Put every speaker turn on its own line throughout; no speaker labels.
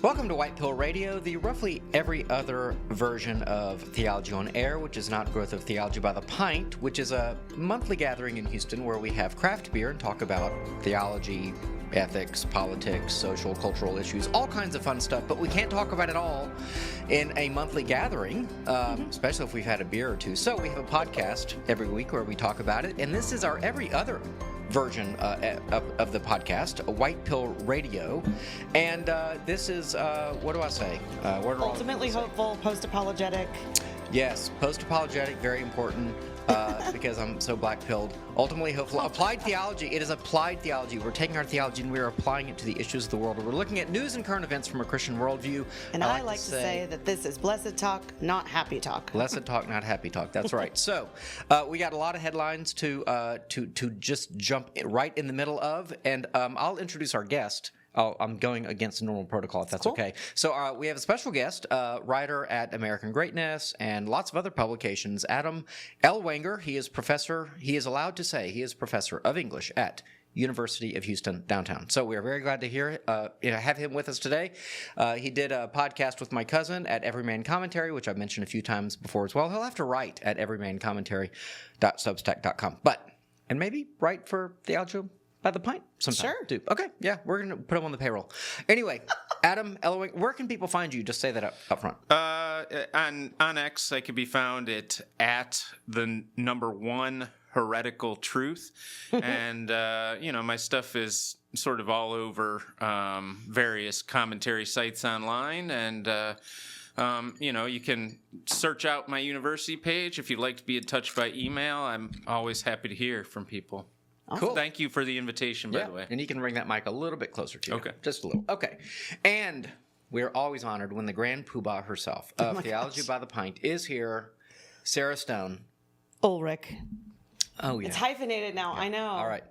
Welcome to White Pill Radio, the roughly every other version of Theology on Air, which is not Growth of Theology by the Pint, which is a monthly gathering in Houston where we have craft beer and talk about theology, ethics, politics, social, cultural issues, all kinds of fun stuff, but we can't talk about it all in a monthly gathering, especially if we've had a beer or two. So we have a podcast every week where we talk about it, and this is our every other version of the podcast, White Pill Radio, and this is what do I say?
Ultimately hopeful, post-apologetic.
Yes, post-apologetic, very important, because I'm so black-pilled. Ultimately hopeful. Applied theology. It is applied theology. We're taking our theology and we're applying it to the issues of the world. We're looking at news and current events from a Christian worldview.
And I like to say that this is blessed talk, not happy talk.
Blessed talk, not happy talk. That's right. So we got a lot of headlines to just jump right in the middle of, and I'll introduce our guest. I'm going against normal protocol, if that's cool. Okay. So we have a special guest, writer at American Greatness and lots of other publications, Adam Ellwanger. He is professor. He is allowed to say he is professor of English at University of Houston downtown. So we are very glad to have him with us today. He did a podcast with my cousin at Everyman Commentary, which I've mentioned a few times before as well. He'll have to write at everymancommentary.substack.com, and maybe write for Theology by the Pint sometime.
Sure.
Too. Okay, yeah, we're going to put him on the payroll. Anyway, Adam Ellwanger, where can people find you? Just say that up front.
On X, I could be found at the number 1 heretical truth. And, my stuff is sort of all over various commentary sites online. And, you can search out my university page. If you'd like to be in touch by email, I'm always happy to hear from people.
Cool.
Thank you for the invitation, by the way.
And you can bring that mic a little bit closer to you.
Okay.
Just a little. Okay. And we're always honored when the grand poobah herself of Theology by the Pint is here, Sarah Stone.
Ulrich.
Oh, yeah.
It's hyphated now. Yeah. I know.
All right.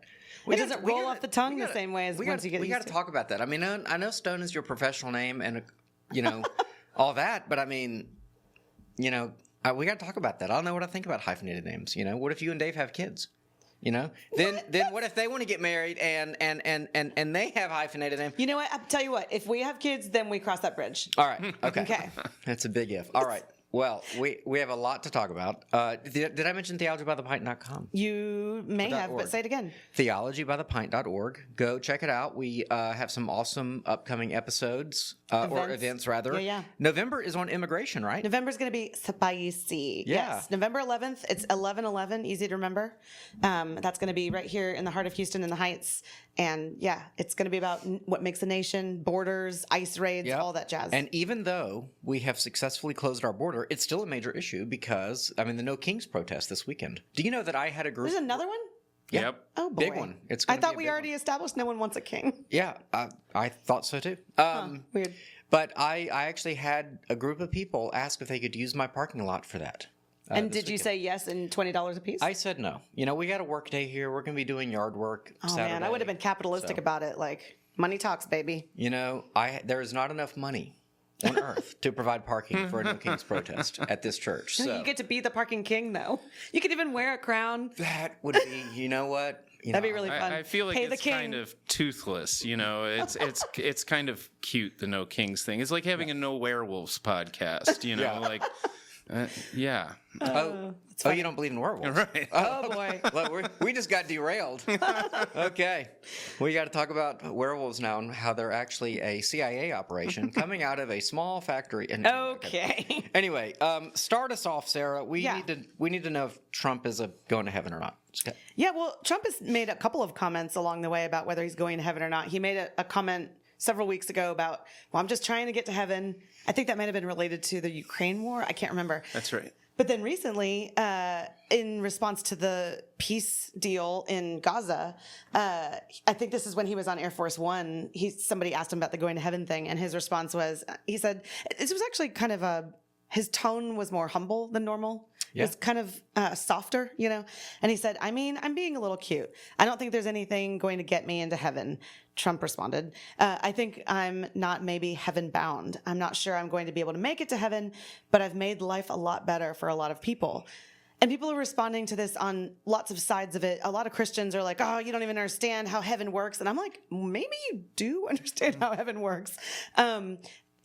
It doesn't roll off the tongue the same way as once you get used to it.
We got to talk about that. I mean, I know Stone is your professional name and, all that, but I mean, we got to talk about that. I don't know what I think about hyphenated names. What if you and Dave have kids? Then what if they want to get married and they have hyphenated names?
You know what? I'll tell you what. If we have kids, then we cross that bridge.
All right. Okay.
Okay.
That's a big if. All right. Well, we have a lot to talk about. Did I mention theologybythepint.com?
You may have, but say it again.
Theologybythepint.org. Go check it out. We have some awesome upcoming episodes, or events, rather.
Yeah.
November is on immigration, right?
November is going to be spicy.
Yeah.
Yes. November 11th. It's 11/11, easy to remember. That's going to be right here in the heart of Houston in the Heights. And yeah, it's going to be about what makes a nation, borders, ICE raids, all that jazz.
And even though we have successfully closed our border, it's still a major issue because, the No Kings protest this weekend. Do you know that I had a group?
There's another one?
Yeah.
Yep.
Oh, boy.
Big one.
I thought we already established no one wants a king.
Yeah, I thought so too.
Weird.
But I actually had a group of people ask if they could use my parking lot for that.
And did you say yes and $20 a piece?
I said no. We got a work day here. We're going to be doing yard work Saturday.
Man, I would have been capitalistic about it. Like, money talks, baby.
There is not enough money on earth to provide parking for a No Kings protest at this church. So
you get to be the parking king, though. You could even wear a crown.
That would be, what?
That'd be really fun.
I feel like it's kind of toothless. It's kind of cute, the No Kings thing. It's like having a No Werewolves podcast. Yeah.
You don't believe in werewolves?
Right.
Oh boy.
Look, we just got derailed. Okay. We got to talk about werewolves now and how they're actually a CIA operation coming out of a small factory.
Okay.
Anyway, start us off, Sarah. We need to know if Trump is going to heaven or not. Okay.
Yeah, well, Trump has made a couple of comments along the way about whether he's going to heaven or not. He made a comment several weeks ago about, I'm just trying to get to heaven. I think that might have been related to the Ukraine war. I can't remember.
That's right.
But then recently, in response to the peace deal in Gaza, I think this is when he was on Air Force One. Somebody asked him about the going to heaven thing, and his response was, he said, this was actually kind of his tone was more humble than normal. Yeah. It was kind of softer, And he said, I'm being a little cute. I don't think there's anything going to get me into heaven. Trump responded, I think I'm not maybe heaven bound. I'm not sure I'm going to be able to make it to heaven, but I've made life a lot better for a lot of people. And people are responding to this on lots of sides of it. A lot of Christians are like, oh, you don't even understand how heaven works. And I'm like, maybe you do understand how heaven works. A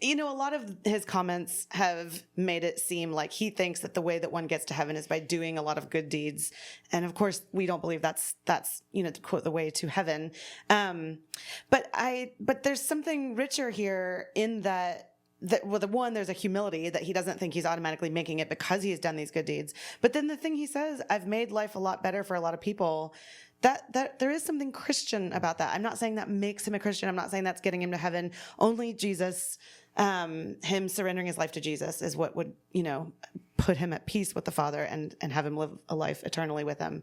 lot of his comments have made it seem like he thinks that the way that one gets to heaven is by doing a lot of good deeds. And of course, we don't believe that's to quote, the way to heaven. But there's something richer here in that there's a humility that he doesn't think he's automatically making it because he's done these good deeds. But then the thing he says, I've made life a lot better for a lot of people. That there is something Christian about that. I'm not saying that makes him a Christian. I'm not saying that's getting him to heaven. Only Jesus, him surrendering his life to Jesus is what would, put him at peace with the Father and have him live a life eternally with him.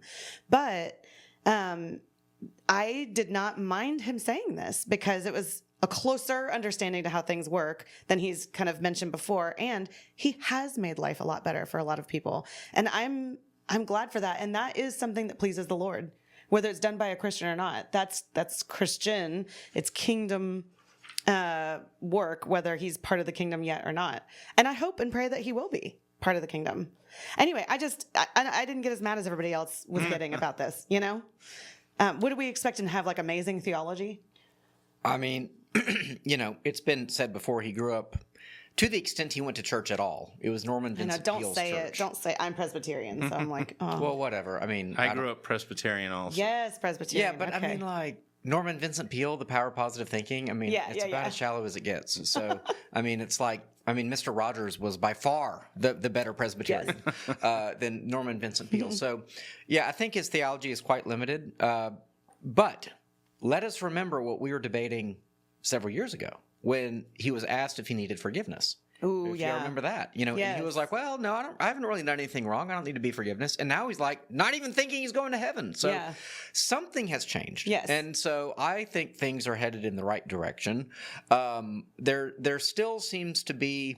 But I did not mind him saying this because it was a closer understanding to how things work than he's kind of mentioned before. And he has made life a lot better for a lot of people. And I'm glad for that. And that is something that pleases the Lord, whether it's done by a Christian or not. That's Christian. It's kingdom work, whether he's part of the kingdom yet or not. And I hope and pray that he will be part of the kingdom. Anyway, I didn't get as mad as everybody else was getting about this, What do we expect him to have, like, amazing theology?
I mean, it's been said before, he grew up, to the extent he went to church at all, it was Norman Vincent Peale's church.
Don't say I'm Presbyterian, so I'm like, oh.
Well, whatever. I mean,
I grew up Presbyterian also.
Yes, Presbyterian.
Yeah, but
okay.
I mean, like, Norman Vincent Peale, The Power of Positive Thinking, I mean, it's about as shallow as it gets. So, I mean, it's like, Mr. Rogers was by far the better Presbyterian than Norman Vincent Peale. So, yeah, I think his theology is quite limited. But let us remember what we were debating several years ago when he was asked if he needed forgiveness.
Ooh,
if you remember that, and he was like, well, no, I haven't really done anything wrong. I don't need to be forgiveness. And now he's like, not even thinking he's going to heaven. So something has changed.
Yes.
And so I think things are headed in the right direction. There still seems to be,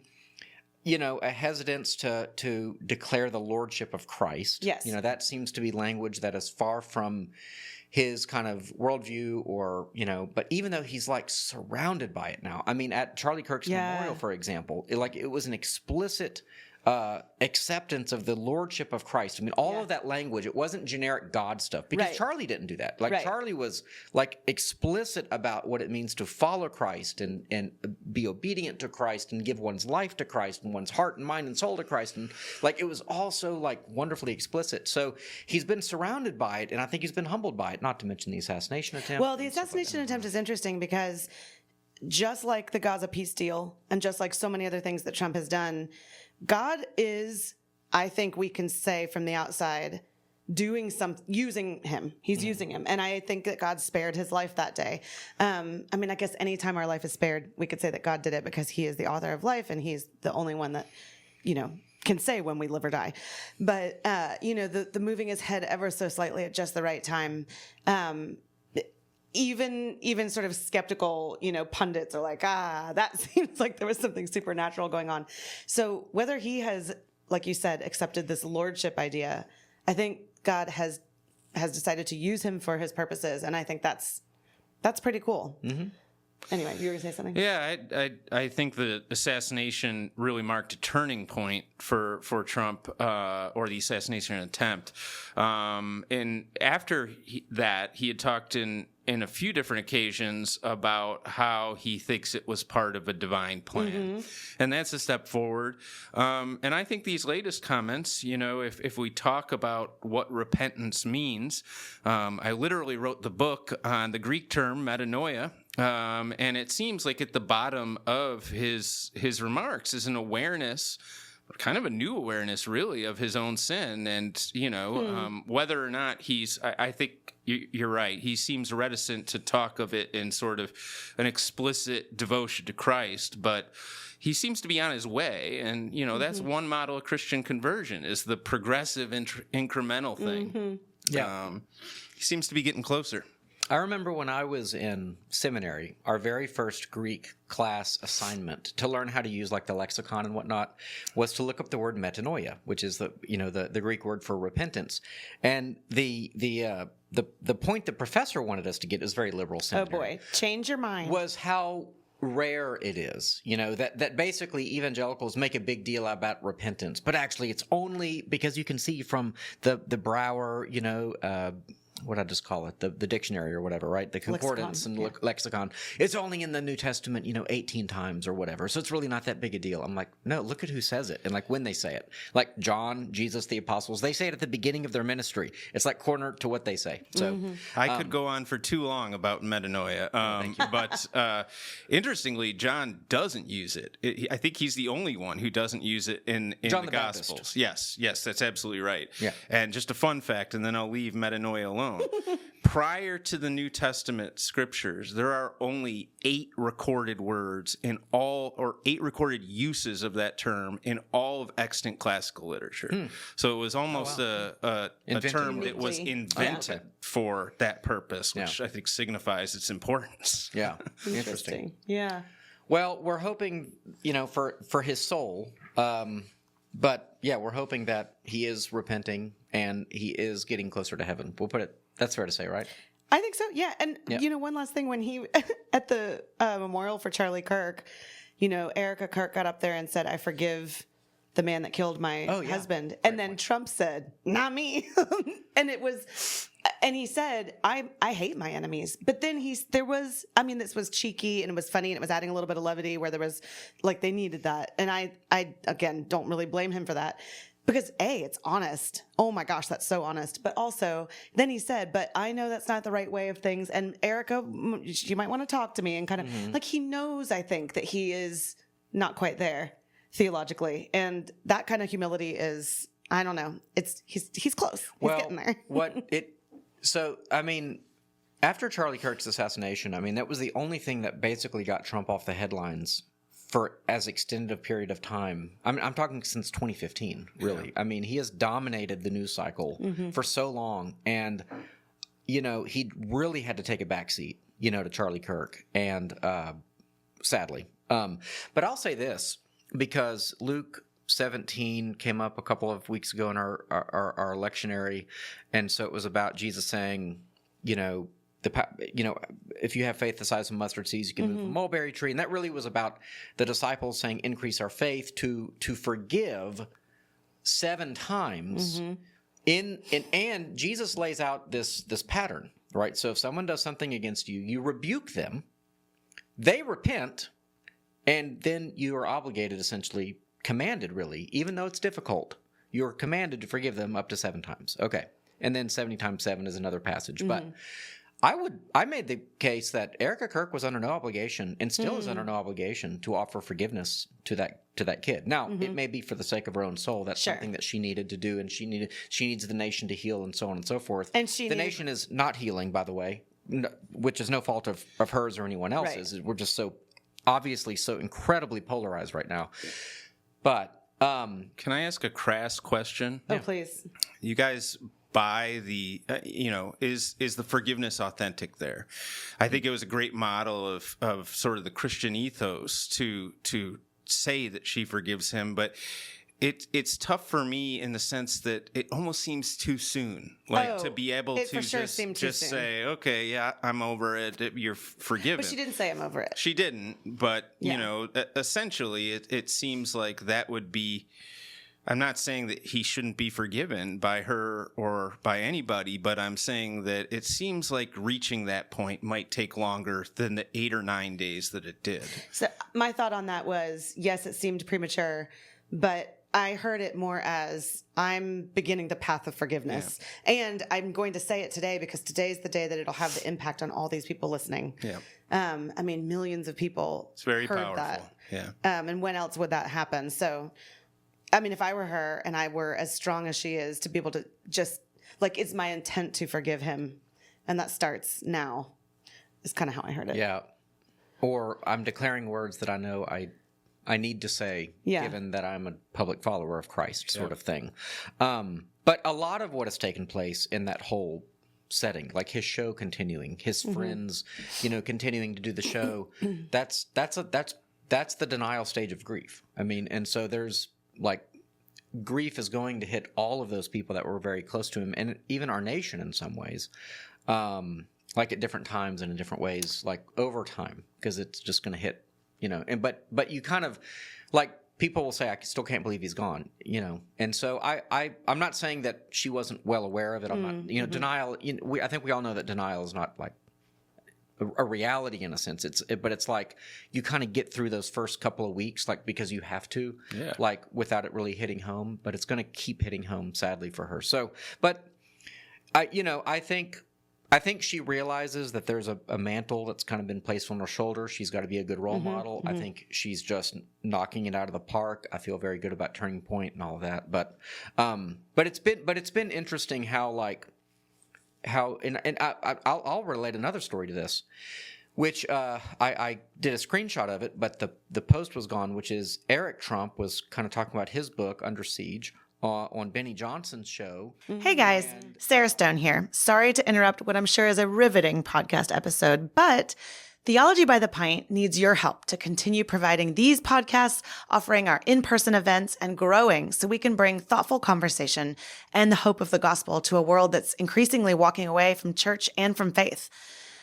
a hesitance to declare the lordship of Christ.
Yes.
That seems to be language that is far from his kind of worldview but even though he's like surrounded by it now, I mean, at Charlie Kirk's memorial, for example, it was an explicit acceptance of the lordship of Christ. I mean, all of that language, it wasn't generic God stuff because Charlie didn't do that. Charlie was like explicit about what it means to follow Christ and be obedient to Christ and give one's life to Christ and one's heart and mind and soul to Christ. And it was also wonderfully explicit. So he's been surrounded by it, and I think he's been humbled by it, not to mention the assassination attempt.
Well, the assassination attempt is interesting because just like the Gaza peace deal and just like so many other things that Trump has done, God is, I think we can say from the outside, using him. He's using him. And I think that God spared his life that day. I guess anytime our life is spared, we could say that God did it because he is the author of life and he's the only one that, can say when we live or die. But, the moving his head ever so slightly at just the right time, even sort of skeptical, pundits are like, that seems like there was something supernatural going on. So whether he has, like you said, accepted this lordship idea, I think God has decided to use him for his purposes. And I think that's pretty cool. Mm-hmm. Anyway, you were going to say something?
Yeah, I think the assassination really marked a turning point for Trump, or the assassination attempt. And after that, he had talked in a few different occasions about how he thinks it was part of a divine plan. Mm-hmm. And that's a step forward. And I think these latest comments, if we talk about what repentance means, I literally wrote the book on the Greek term metanoia. And it seems like at the bottom of his remarks is an awareness, kind of a new awareness, really, of his own sin. And, whether or not I think you're right. He seems reticent to talk of it in sort of an explicit devotion to Christ, but he seems to be on his way. And, that's one model of Christian conversion, is the progressive incremental thing. Mm-hmm. Yeah. He seems to be getting closer.
I remember when I was in seminary, our very first Greek class assignment to learn how to use the lexicon and whatnot was to look up the word metanoia, which is the Greek word for repentance. And the point the professor wanted us to get, is very liberal seminary.
Oh boy, change your mind.
Was how rare it is, that basically evangelicals make a big deal about repentance, but actually it's only because you can see from the Brower, what I just call it, the dictionary or whatever, right? The concordance and lexicon. It's only in the New Testament, 18 times or whatever. So it's really not that big a deal. I'm like, no, look at who says it and like when they say it. Like John, Jesus, the apostles, they say it at the beginning of their ministry. It's like corner to what they say. So
I could go on for too long about metanoia, but interestingly, John doesn't use it. I think he's the only one who doesn't use it in
John
the
Baptist.
Gospels. Yes, that's absolutely right.
Yeah.
And just a fun fact, and then I'll leave metanoia alone. Prior to the New Testament scriptures, there are only 8 recorded words in all, or 8 recorded uses of that term in all of extant classical literature. So it was almost a term that was invented for that purpose, which I think signifies its importance.
Yeah, interesting.
Yeah.
Well, we're hoping, for his soul. But yeah, we're hoping that he is repenting and he is getting closer to heaven. We'll put it. That's fair to say, right?
I think so. Yeah. And one last thing, when he at the memorial for Charlie Kirk, Erica Kirk got up there and said, "I forgive the man that killed my husband," and then Trump said, "Not me," and he said, "I hate my enemies." But then this was cheeky and it was funny and it was adding a little bit of levity where there was like they needed that, and I again don't really blame him for that. Because it's honest. Oh my gosh, that's so honest. But also, then he said, "But I know that's not the right way of things. And Erica, you might want to talk to me," and kind of like he knows, I think, that he is not quite there theologically. And that kind of humility is, I don't know. He's close. He's getting there.
After Charlie Kirk's assassination, that was the only thing that basically got Trump off the headlines for as extended a period of time. I'm talking since 2015, really. Yeah. He has dominated the news cycle for so long, and he really had to take a backseat, to Charlie Kirk, and sadly. But I'll say this, because Luke 17 came up a couple of weeks ago in our lectionary, and so it was about Jesus saying, if you have faith the size of mustard seeds, you can move a mulberry tree. And that really was about the disciples saying, increase our faith to forgive 7 times. And Jesus lays out this pattern, right? So if someone does something against you, you rebuke them, they repent, and then you are obligated, essentially commanded, really, even though it's difficult, you're commanded to forgive them up to 7 times. Okay. And then 70 times 7 is another passage. But I made the case that Erica Kirk was under no obligation and still is under no obligation to offer forgiveness to that kid. Now, it may be for the sake of her own soul. That's something that she needed to do, and she needs the nation to heal, and so on and so forth. And the nation is not healing, by the way, which is no fault of hers or anyone else's. Right. We're just so obviously so incredibly polarized right now. But
can I ask a crass question?
Oh, please.
You guys buy the is the forgiveness authentic there? I think it was a great model of sort of the Christian ethos to say that she forgives him, but it's tough for me in the sense that it almost seems too soon, to be able to just say, okay, yeah, I'm over it, you're forgiven.
But she didn't say I'm over it.
She didn't, but essentially it seems like that would be, I'm not saying that he shouldn't be forgiven by her or by anybody, but I'm saying that it seems like reaching that point might take longer than the 8 or 9 days that it did.
So my thought on that was, yes, it seemed premature, but I heard it more as I'm beginning the path of forgiveness. Yeah. And I'm going to say it today because today's the day that it'll have the impact on all these people listening. Yeah. Millions of people
it's very
heard
powerful.
That.
Yeah.
And when else would that happen? So, if I were her and I were as strong as she is, to be able to just, it's my intent to forgive him. And that starts now, is kind of how I heard it.
Yeah. Or I'm declaring words that I know I need to say, given that I'm a public follower of Christ, sort of thing. But a lot of what has taken place in that whole setting, like his show continuing, his friends, continuing to do the show, that's the denial stage of grief. And so there's grief is going to hit all of those people that were very close to him, and even our nation in some ways, at different times and in different ways, over time, because it's just going to hit but you kind of like people will say, I still can't believe he's gone, and so I'm not saying that she wasn't well aware of it. I'm not, denial. I think we all know that denial is not like a reality in a sense. But it's like you kind of get through those first couple of weeks, like because you have to, like without it really hitting home. But it's going to keep hitting home, sadly for her. So, but I think she realizes that there's a mantle that's kind of been placed on her shoulder. She's got to be a good role model. I think she's just knocking it out of the park. I feel very good about Turning Point and all of that. But it's been interesting I'll relate another story to this, which I did a screenshot of it, but the post was gone, which is Eric Trump was kind of talking about his book, Under Siege, on Benny Johnson's show.
Hey guys, Sarah Stone here. Sorry to interrupt what I'm sure is a riveting podcast episode, but Theology by the Pint needs your help to continue providing these podcasts, offering our in-person events, and growing so we can bring thoughtful conversation and the hope of the gospel to a world that's increasingly walking away from church and from faith.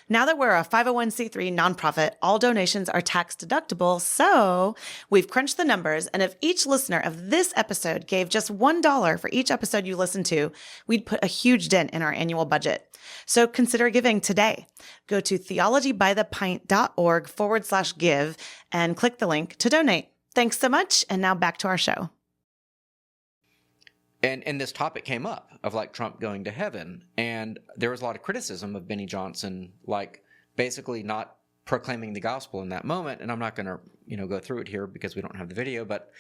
Now that we're a 501c3 nonprofit, all donations are tax deductible, so we've crunched the numbers, and if each listener of this episode gave just $1 for each episode you listen to, we'd put a huge dent in our annual budget. So consider giving today. Go to theologybythepint.org/give and click the link to donate. Thanks so much, and now back to our show.
And this topic came up of like Trump going to heaven, and there was a lot of criticism of Benny Johnson, like basically not proclaiming the gospel in that moment. And I'm not going to go through it here because we don't have the video, but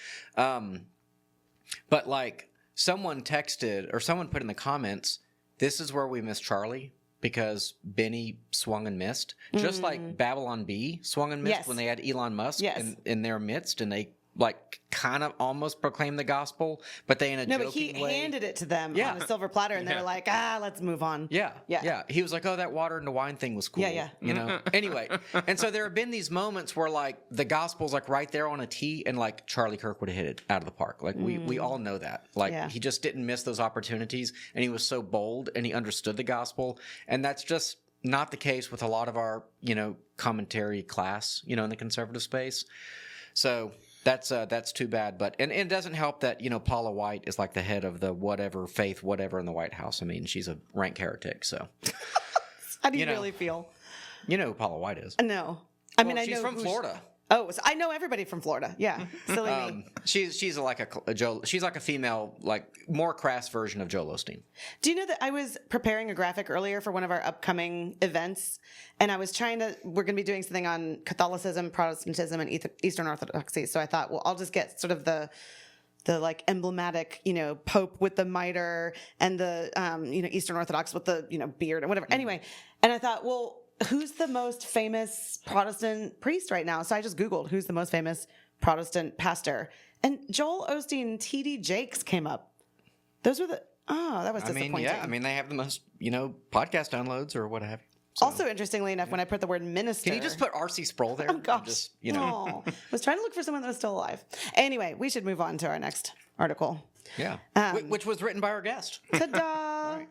like someone texted or someone put in the comments, this is where we miss Charlie because Benny swung and missed, just like Babylon Bee swung and missed when they had Elon Musk in their midst, and they like kind of almost proclaimed the gospel, but they in a joking
but he
way
handed it to them on a silver platter, and they were like, let's move on.
Yeah. He was like, oh, that water and the wine thing was cool. Anyway, and so there have been these moments where like the gospel's like right there on a tee, and like Charlie Kirk would have hit it out of the park. Like we all know that. Like he just didn't miss those opportunities, and he was so bold, and he understood the gospel, and that's just not the case with a lot of our commentary class in the conservative space. So that's too bad, but and it doesn't help that Paula White is like the head of the whatever in the White House. I mean, she's a rank heretic. So,
how do you really feel?
You know who Paula White is?
No, I mean I
she's
know
from Florida.
So I know everybody from Florida. Yeah, silly me.
She's like a Joe. She's like a female, like more crass version of Joel Osteen.
Do you know that I was preparing a graphic earlier for one of our upcoming events, and I was we're going to be doing something on Catholicism, Protestantism, and Eastern Orthodoxy. So I thought, well, I'll just get sort of the like emblematic, Pope with the mitre and the, Eastern Orthodox with the, beard or whatever. Anyway, and I thought, well, who's the most famous Protestant priest right now? So I just Googled who's the most famous Protestant pastor. And Joel Osteen, T.D. Jakes came up. Those were that was disappointing.
I mean, they have the most, podcast downloads or what have you. So.
Also, interestingly enough, when I put the word minister.
Can you just put R.C. Sproul there?
Oh, gosh. I was trying to look for someone that was still alive. Anyway, we should move on to our next article.
Yeah. Which was written by our guest.
Ta-da! Right.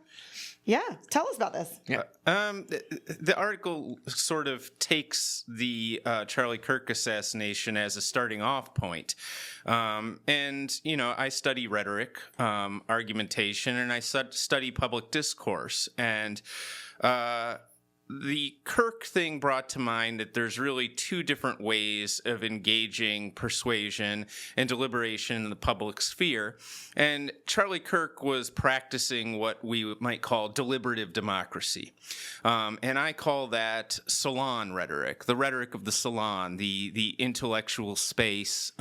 Yeah, tell us about this.
Yeah. The article sort of takes the Charlie Kirk assassination as a starting off point. And, I study rhetoric, argumentation, and I study public discourse. And the Kirk thing brought to mind that there's really two different ways of engaging persuasion and deliberation in the public sphere. And Charlie Kirk was practicing what we might call deliberative democracy. And I call that Salon rhetoric, the rhetoric of the Salon, the intellectual space,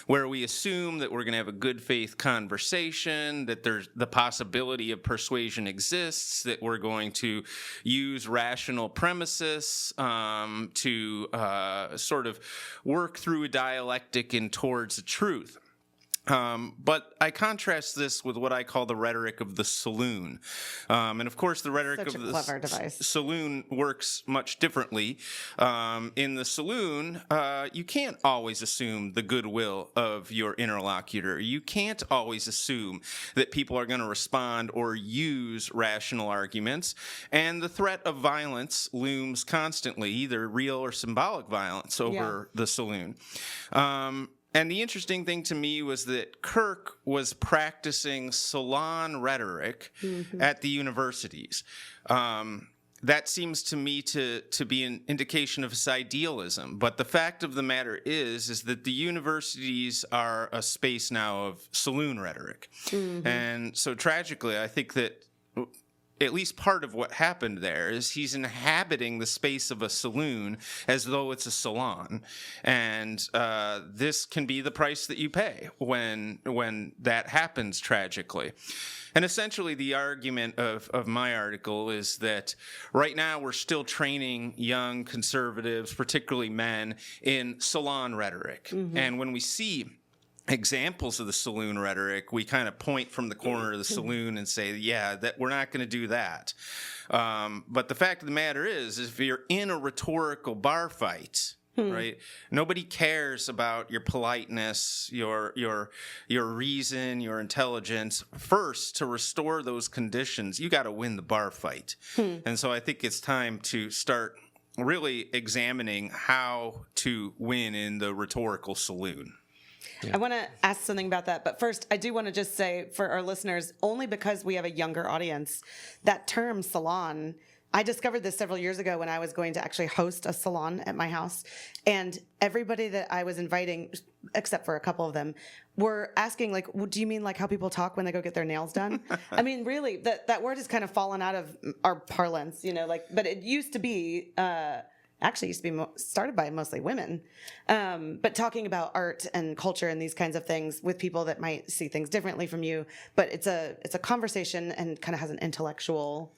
where we assume that we're going to have a good faith conversation, that there's the possibility of persuasion exists, that we're going to use rational premises to sort of work through a dialectic and towards the truth. But I contrast this with what I call the rhetoric of the saloon. And of course, the rhetoric
Such
of
a
the
clever device.
saloon works much differently. In the saloon, you can't always assume the goodwill of your interlocutor. You can't always assume that people are going to respond or use rational arguments. And the threat of violence looms constantly, either real or symbolic violence over the saloon. And the interesting thing to me was that Kirk was practicing Salon rhetoric at the universities. That seems to me to be an indication of his idealism. But the fact of the matter is that the universities are a space now of saloon rhetoric. And so tragically, I think that at least part of what happened there is he's inhabiting the space of a saloon as though it's a salon. And this can be the price that you pay when that happens tragically. And essentially the argument of my article is that right now we're still training young conservatives, particularly men, in salon rhetoric. And when we see examples of the saloon rhetoric, we kind of point from the corner of the saloon and say, yeah, that we're not going to do that. But the fact of the matter is if you're in a rhetorical bar fight, right, nobody cares about your politeness, your reason, your intelligence. First, to restore those conditions, you got to win the bar fight. And so I think it's time to start really examining how to win in the rhetorical saloon.
I want to ask something about that. But first, I do want to just say for our listeners, only because we have a younger audience, that term salon, I discovered this several years ago when I was going to actually host a salon at my house. And everybody that I was inviting, except for a couple of them, were asking, like, well, do you mean like how people talk when they go get their nails done? I mean, really, that word has kind of fallen out of our parlance, but it used to be... actually used to be started by mostly women, but talking about art and culture and these kinds of things with people that might see things differently from you. But it's a conversation and kind of has an intellectual,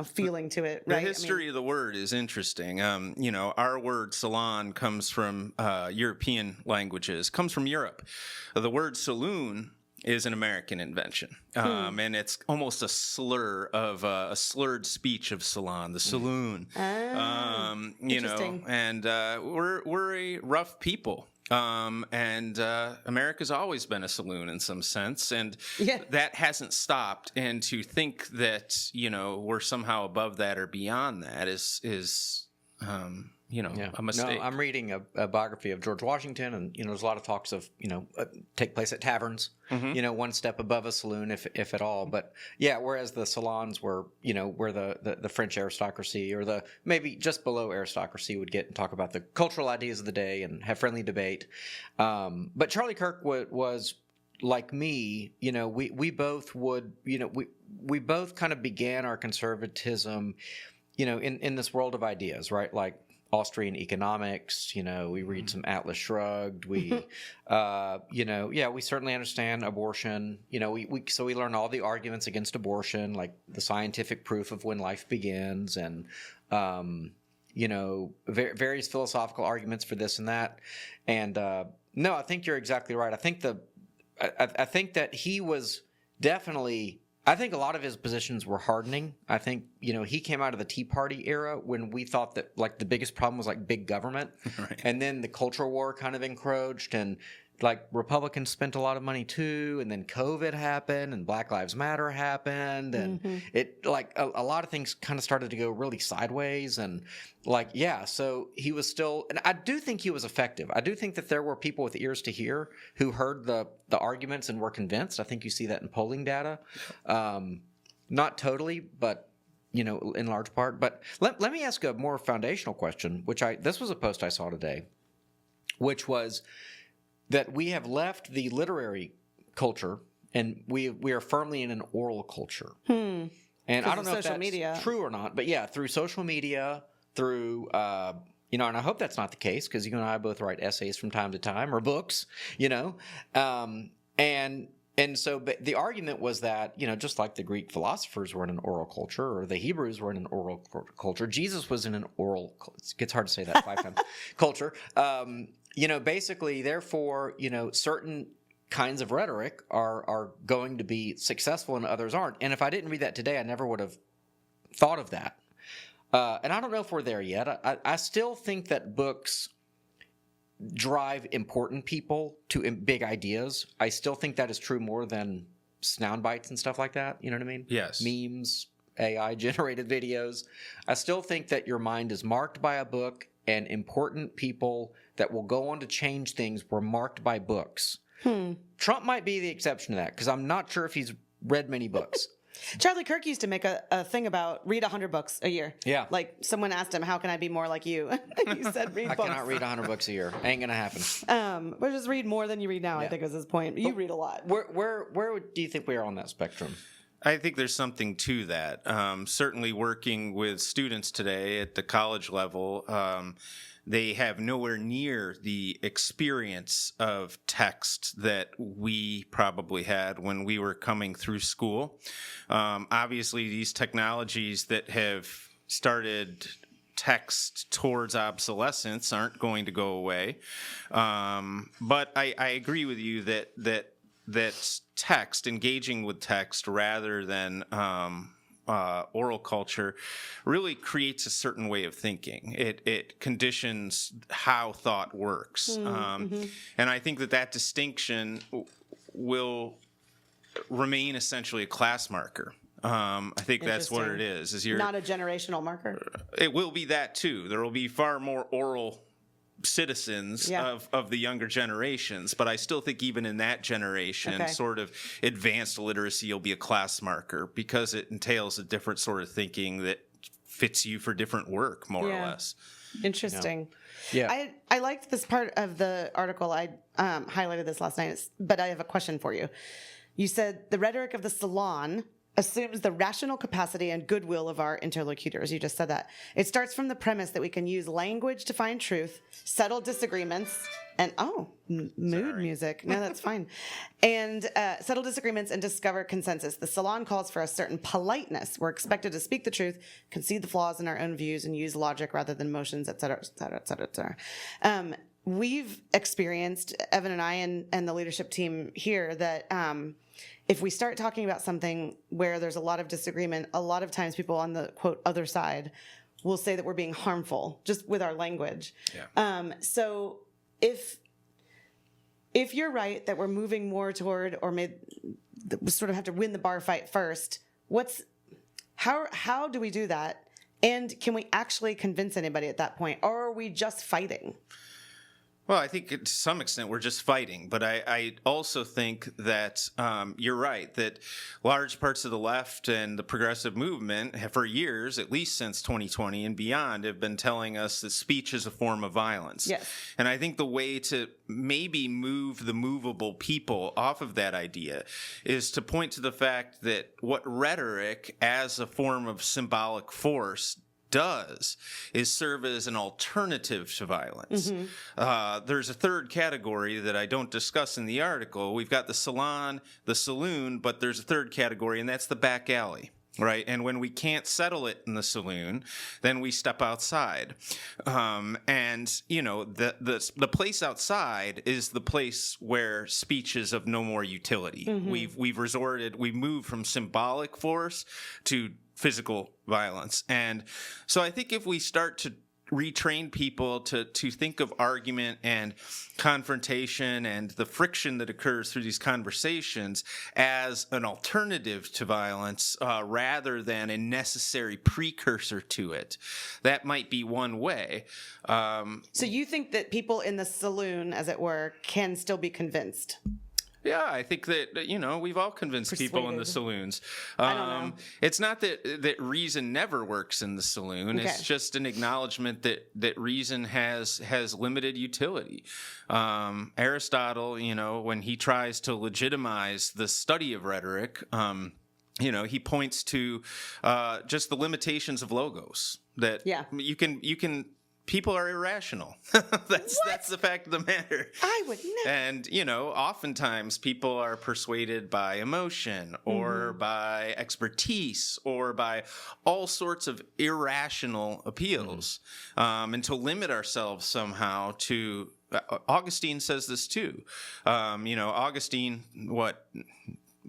feeling to it. Right?
The history of the word is interesting. Our word salon comes from European languages, comes from Europe. The word saloon is an American invention. And it's almost a slur of a slurred speech of salon, the saloon.
Interesting.
And we're a rough people. And America's always been a saloon in some sense, and that hasn't stopped. And to think that we're somehow above that or beyond that is a mistake.
No, I'm reading a biography of George Washington, and there's a lot of talks of take place at taverns, one step above a saloon, if at all. But whereas the salons were where the French aristocracy or the maybe just below aristocracy would get and talk about the cultural ideas of the day and have friendly debate. But Charlie Kirk was like me. We both would we both kind of began our conservatism in this world of ideas, right? Like Austrian economics, we read some Atlas Shrugged. We, we certainly understand abortion. So we learn all the arguments against abortion, like the scientific proof of when life begins, and various philosophical arguments for this and that. And no, I think you're exactly right. I think I think that he was definitely. I think a lot of his positions were hardening. I think, he came out of the Tea Party era when we thought that, like, the biggest problem was, like, big government. Right. And then the culture war kind of encroached, and, like, Republicans spent a lot of money, too. And then COVID happened, and Black Lives Matter happened. And it, like, a lot of things kind of started to go really sideways. And, like, so he was still, and I do think he was effective. I do think that there were people with ears to hear who heard the arguments and were convinced. I think you see that in polling data. Not totally, but, in large part. But let me ask a more foundational question, this was a post I saw today, which was that we have left the literary culture and we are firmly in an oral culture. And I don't know if that's true or not, but through social media, through, and I hope that's not the case, because you and I both write essays from time to time, or books, and so but the argument was that, just like the Greek philosophers were in an oral culture, or the Hebrews were in an oral culture, Jesus was in an oral, it gets hard to say that 5 times, culture. basically, therefore, certain kinds of rhetoric are going to be successful and others aren't. And if I didn't read that today, I never would have thought of that. And I don't know if we're there yet. I still think that books drive important people to big ideas. I still think that is true more than sound bites and stuff like that. You know what I mean?
Yes.
Memes, AI generated videos. I still think that your mind is marked by a book, and important people that will go on to change things were marked by books. Trump might be the exception to that, because I'm not sure if he's read many books.
Charlie Kirk used to make a thing about read 100 books a year.
Yeah.
Like someone asked him, how can I be more like you? He said, read
I
books.
cannot read 100 books a year. Ain't gonna happen.
But just read more than you read now, I think was his point. You read a lot.
Where do you think we are on that spectrum?
I think there's something to that. Certainly working with students today at the college level, they have nowhere near the experience of text that we probably had when we were coming through school. Obviously, these technologies that have started text towards obsolescence aren't going to go away. But I agree with you that text, engaging with text rather than oral culture, really creates a certain way of thinking. It conditions how thought works. And I think that distinction will remain essentially a class marker. I think that's what it is you're
not a generational marker.
It will be that too. There will be far more oral citizens of the younger generations, but I still think even in that generation, sort of advanced literacy will be a class marker because it entails a different sort of thinking that fits you for different work, more or less.
Interesting.
Yeah.
I liked this part of the article. I highlighted this last night, but I have a question for you. You said the rhetoric of the Salon assumes the rational capacity and goodwill of our interlocutors. You just said that. It starts from the premise that we can use language to find truth, settle disagreements, and mood music. No, that's fine. And settle disagreements and discover consensus. The Salon calls for a certain politeness. We're expected to speak the truth, concede the flaws in our own views, and use logic rather than emotions, et cetera, et cetera, et cetera, et cetera. We've experienced, Evan and I and the leadership team here, that if we start talking about something where there's a lot of disagreement, a lot of times people on the, quote, other side will say that we're being harmful just with our language. Yeah. So if you're right that we're moving more toward, or maybe we sort of have to win the bar fight first, how do we do that? And can we actually convince anybody at that point? Or are we just fighting?
Well, I think to some extent we're just fighting, but I also think that you're right, that large parts of the left and the progressive movement have, for years, at least since 2020 and beyond, have been telling us that speech is a form of violence.
Yes.
And I think the way to maybe move the movable people off of that idea is to point to the fact that what rhetoric as a form of symbolic force does is serve as an alternative to violence. There's a third category that I don't discuss in the article. We've got the salon, the saloon, but there's a third category, and that's the back alley. Right, and when we can't settle it in the saloon, then we step outside, and the place outside is the place where speech is of no more utility. We've moved from symbolic force to physical violence, and so I think if we start to retrain people to think of argument and confrontation and the friction that occurs through these conversations as an alternative to violence rather than a necessary precursor to it, that might be one way.
So you think that people in the saloon, as it were, can still be convinced?
Yeah, I think that, we've all convinced people in the saloons.
I don't know.
It's not that reason never works in the saloon.
Okay.
It's just an acknowledgement that reason has limited utility. Aristotle, when he tries to legitimize the study of rhetoric, he points to just the limitations of logos. That you can. People are irrational. That's the fact of the matter.
I would never.
And, oftentimes people are persuaded by emotion or by expertise or by all sorts of irrational appeals. And to limit ourselves somehow to Augustine says this too. Augustine,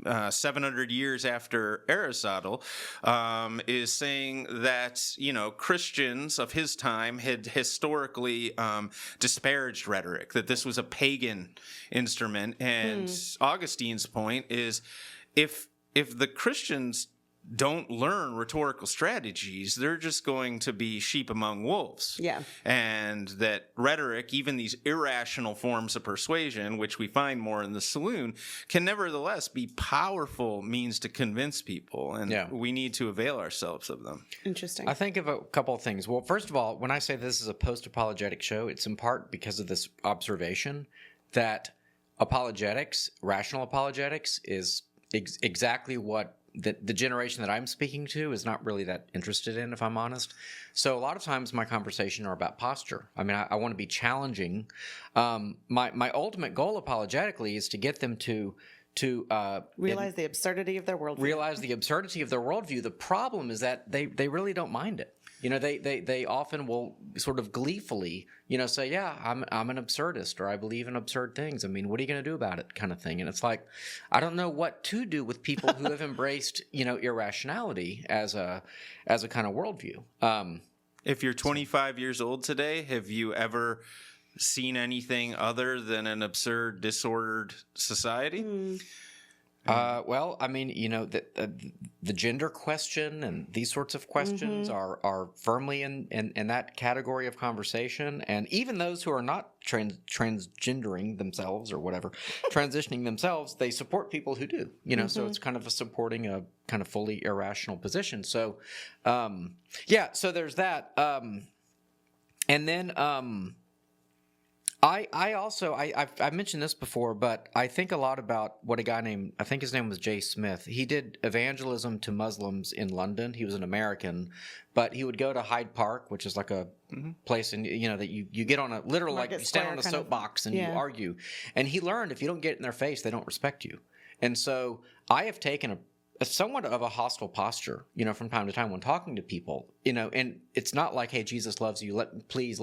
700 years after Aristotle, is saying that, Christians of his time had historically disparaged rhetoric, that this was a pagan instrument. And Augustine's point is if the Christians don't learn rhetorical strategies, they're just going to be sheep among wolves.
Yeah.
And that rhetoric, even these irrational forms of persuasion, which we find more in the Saloon, can nevertheless be powerful means to convince people. And we need to avail ourselves of them.
Interesting.
I think of a couple of things. Well, first of all, when I say this is a post-apologetic show, it's in part because of this observation that apologetics, rational apologetics, is exactly what the generation that I'm speaking to is not really that interested in, if I'm honest. So a lot of times my conversation are about posture. I mean, I want to be challenging. My ultimate goal apologetically is to get them to
realize the absurdity of their worldview.
Realize the absurdity of their worldview. The problem is that they really don't mind it. They often will sort of gleefully, say, yeah, I'm an absurdist, or I believe in absurd things. I mean, what are you going to do about it, kind of thing. And it's like, I don't know what to do with people who have embraced, irrationality as a kind of worldview.
If you're 25 years old today, have you ever seen anything other than an absurd, disordered society?
Well, I mean, the gender question and these sorts of questions are firmly in that category of conversation. And even those who are not transgendering themselves or whatever, transitioning themselves, they support people who do, so it's kind of supporting a kind of fully irrational position. So, so there's that. And then, I also I've mentioned this before, but I think a lot about what a guy named, I think his name was Jay Smith. He did evangelism to Muslims in London. He was an American, but he would go to Hyde Park, which is like a place, and that you get on a literal, like you stand on a soapbox and you argue. And he learned if you don't get in their face, they don't respect you. And so I have taken a somewhat of a hostile posture, from time to time when talking to people, and it's not like, hey, Jesus loves you. Please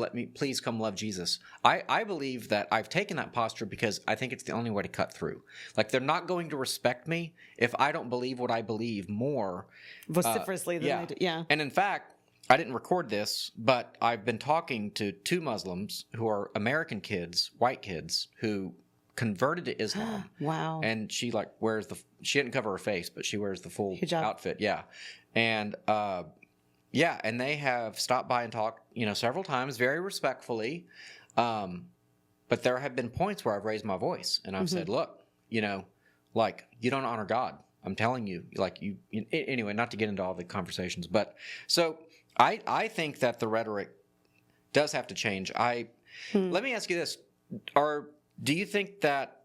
come love Jesus. I believe that I've taken that posture because I think it's the only way to cut through. Like, they're not going to respect me if I don't believe what I believe more
vociferously than they do. Yeah.
And in fact, I didn't record this, but I've been talking to two Muslims who are American kids, white kids, who converted to Islam.
Wow.
And she she didn't cover her face, but she wears the full
hijab
outfit. Yeah. And and they have stopped by and talked, several times, very respectfully. But there have been points where I've raised my voice and I've said, look, you don't honor God. I'm telling you, anyway, not to get into all the conversations, but so I think that the rhetoric does have to change. Let me ask you this. Do you think that,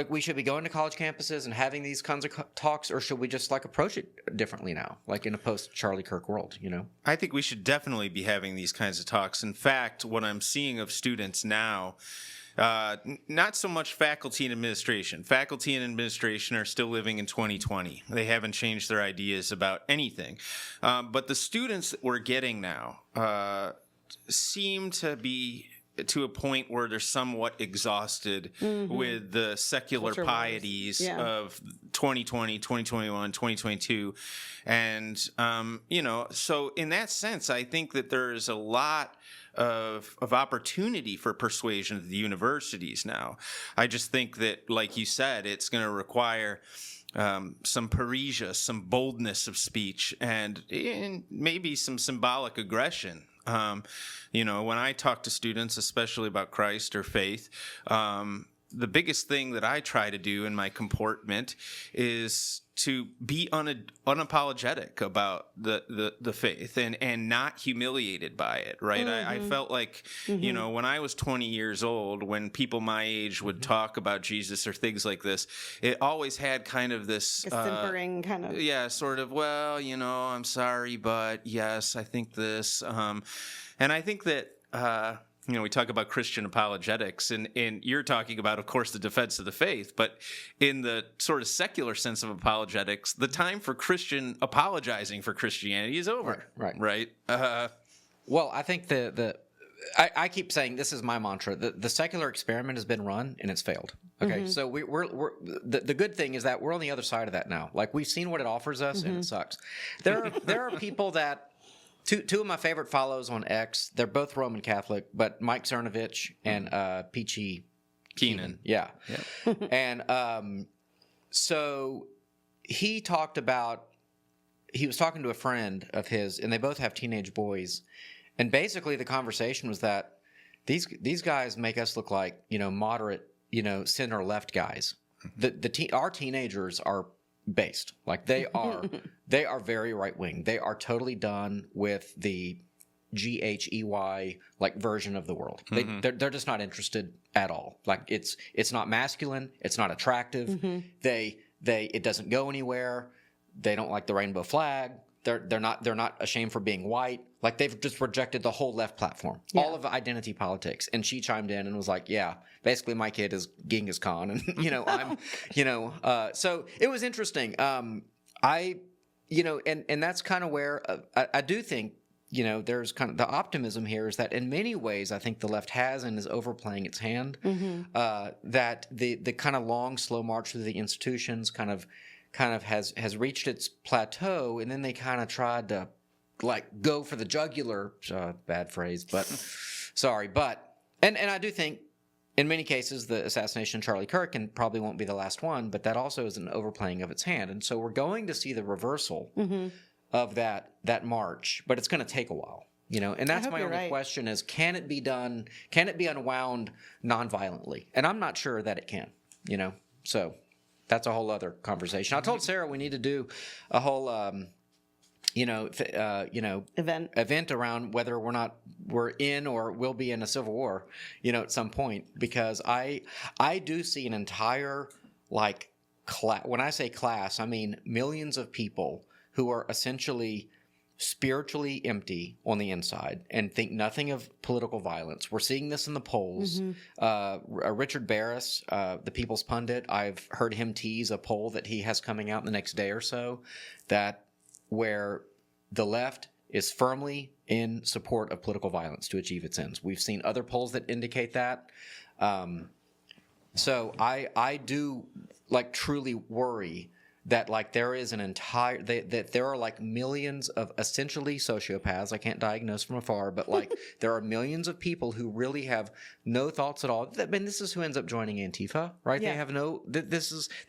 we should be going to college campuses and having these kinds of talks, or should we just approach it differently now, like in a post-Charlie Kirk world,
I think we should definitely be having these kinds of talks. In fact, what I'm seeing of students now, not so much faculty and administration. Faculty and administration are still living in 2020. They haven't changed their ideas about anything. But the students that we're getting now seem to be to a point where they're somewhat exhausted with the secular pieties of 2020, 2021, 2022. And, so in that sense, I think that there is a lot of opportunity for persuasion at the universities now. I just think that, like you said, it's going to require some parrhesia, some boldness of speech, and maybe some symbolic aggression. When I talk to students, especially about Christ or faith, the biggest thing that I try to do in my comportment is to be unapologetic about the faith and not humiliated by it, right? I felt like, when I was 20 years old, when people my age would talk about Jesus or things like this, it always had kind of this...
a simpering kind of...
Yeah, sort of, well, I'm sorry, but yes, I think this. And I think that... we talk about Christian apologetics, and you're talking about, of course, the defense of the faith, but in the sort of secular sense of apologetics, the time for Christian apologizing for Christianity is over.
Right.
Right?
Well, I think the I keep saying this is my mantra. The secular experiment has been run and it's failed. Okay, so we're the good thing is that we're on the other side of that now. Like we've seen what it offers us and it sucks. There are people that two of my favorite follows on X. They're both Roman Catholic, but Mike Cernovich and Peachy Keenan. Yeah, and so he talked about. He was talking to a friend of his, and they both have teenage boys. And basically, the conversation was that these guys make us look like moderate, center left guys. Our teenagers are based like they are very right wing. They are totally done with the GHEY like version of the world. They're just not interested at all. Like it's not masculine. It's not attractive. It doesn't go anywhere. They don't like the rainbow flag. They're not ashamed for being white. Like they've just rejected the whole left platform, all of identity politics. And she chimed in and was like, "Yeah, basically my kid is Genghis Khan, and I'm, so it was interesting. And that's kind of where I do think there's kind of the optimism here is that in many ways I think the left has and is overplaying its hand. That the kind of long slow march through the institutions kind of has reached its plateau, and then they kind of tried to like go for the jugular. Bad phrase, but sorry. But and I do think in many cases the assassination of Charlie Kirk and probably won't be the last one, but that also is an overplaying of its hand, and so we're going to see the reversal of that march, but it's going to take a while. And that's my only question is, can it be done? Can it be unwound nonviolently? And I'm not sure that it can. So. That's a whole other conversation. I told Sarah we need to do a whole, event around whether we're in or will be in a civil war, at some point, because I do see an entire like class. When I say class, I mean millions of people who are essentially spiritually empty on the inside and think nothing of political violence. We're seeing this in the polls. Richard Barris, the People's Pundit, I've heard him tease a poll that he has coming out in the next day or so that where the left is firmly in support of political violence to achieve its ends. We've seen other polls that indicate that. So I do like truly worry that like there is an entire that there are like millions of essentially sociopaths. I can't diagnose from afar, but like there are millions of people who really have no thoughts at all. I mean, this is who ends up joining Antifa, right? Yeah. They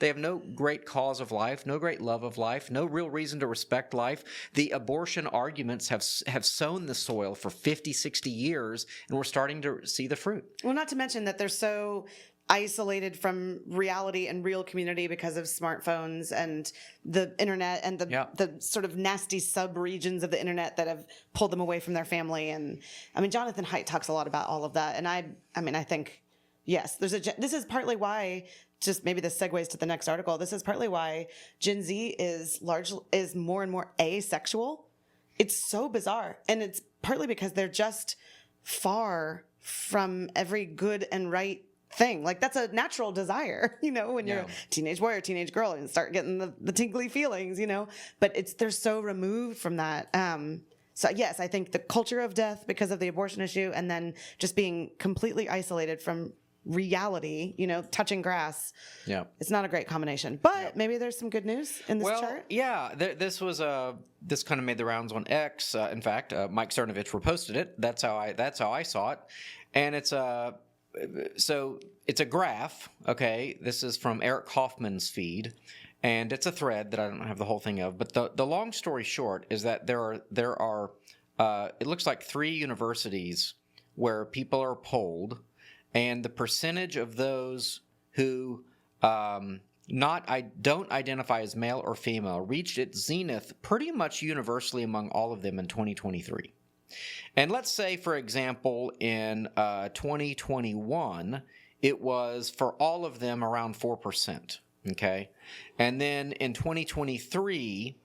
have no great cause of life, no great love of life, no real reason to respect life. The abortion arguments have sown the soil for 50, 60 years, and we're starting to see the fruit.
Well, not to mention that they're so isolated from reality and real community because of smartphones and the internet and the sort of nasty sub-regions of the internet that have pulled them away from their family. And I mean, Jonathan Haidt talks a lot about all of that. And I think, yes, this is partly why, just maybe this segues to the next article, this is partly why Gen Z is more and more asexual. It's so bizarre. And it's partly because they're just far from every good and right thing. Like that's a natural desire, when you're a teenage boy or teenage girl and start getting the tingly feelings, but they're so removed from that. So yes, I think the culture of death because of the abortion issue and then just being completely isolated from reality, touching grass. Yeah. It's not a great combination, but maybe there's some good news in this chart.
Yeah, this kind of made the rounds on X. In fact, Mike Cernovich reposted it. That's how I saw it. And it's it's a graph, okay? This is from Eric Hoffman's feed, and it's a thread that I don't have the whole thing of. But the long story short is that there are it looks like 3 universities where people are polled, and the percentage of those who don't identify as male or female reached its zenith pretty much universally among all of them in 2023. And let's say, for example, in 2021, it was for all of them around 4%, okay? And then in 2023,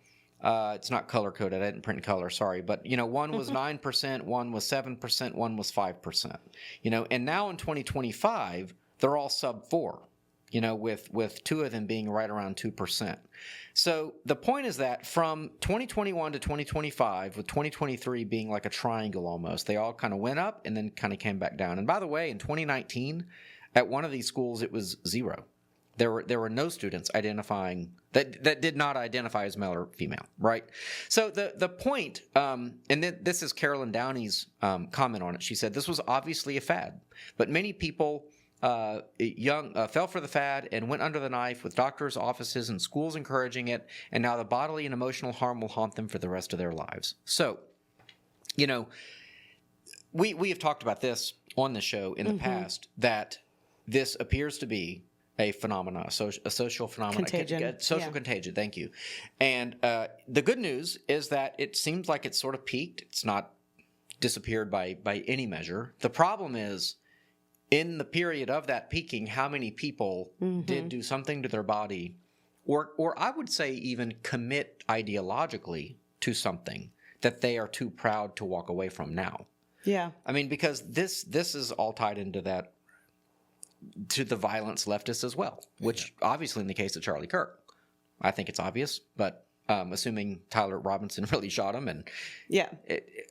it's not color-coded, I didn't print color, sorry, but, one was 9%, one was 7%, one was 5%, and now in 2025, they're all sub 4, with two of them being right around 2%. So the point is that from 2021 to 2025, with 2023 being like a triangle almost, they all kind of went up and then kind of came back down. And by the way, in 2019, at one of these schools, it was 0. There were no students identifying that did not identify as male or female, right? So the point, and this is Carolyn Downey's comment on it. She said this was obviously a fad, but many people fell for the fad and went under the knife, with doctors, offices, and schools encouraging it, and now the bodily and emotional harm will haunt them for the rest of their lives. So, we have talked about this on the show in the past, that this appears to be a phenomenon, a social phenomenon.
Contagion.
Social contagion, thank you. And the good news is that it seems like it's sort of peaked. It's not disappeared by any measure. The problem is, in the period of that peaking, how many people did do something to their body, or I would say even commit ideologically to something that they are too proud to walk away from now.
Yeah.
I mean, because this is all tied into that, to the violence leftists as well, which obviously in the case of Charlie Kirk, I think it's obvious, but assuming Tyler Robinson really shot him and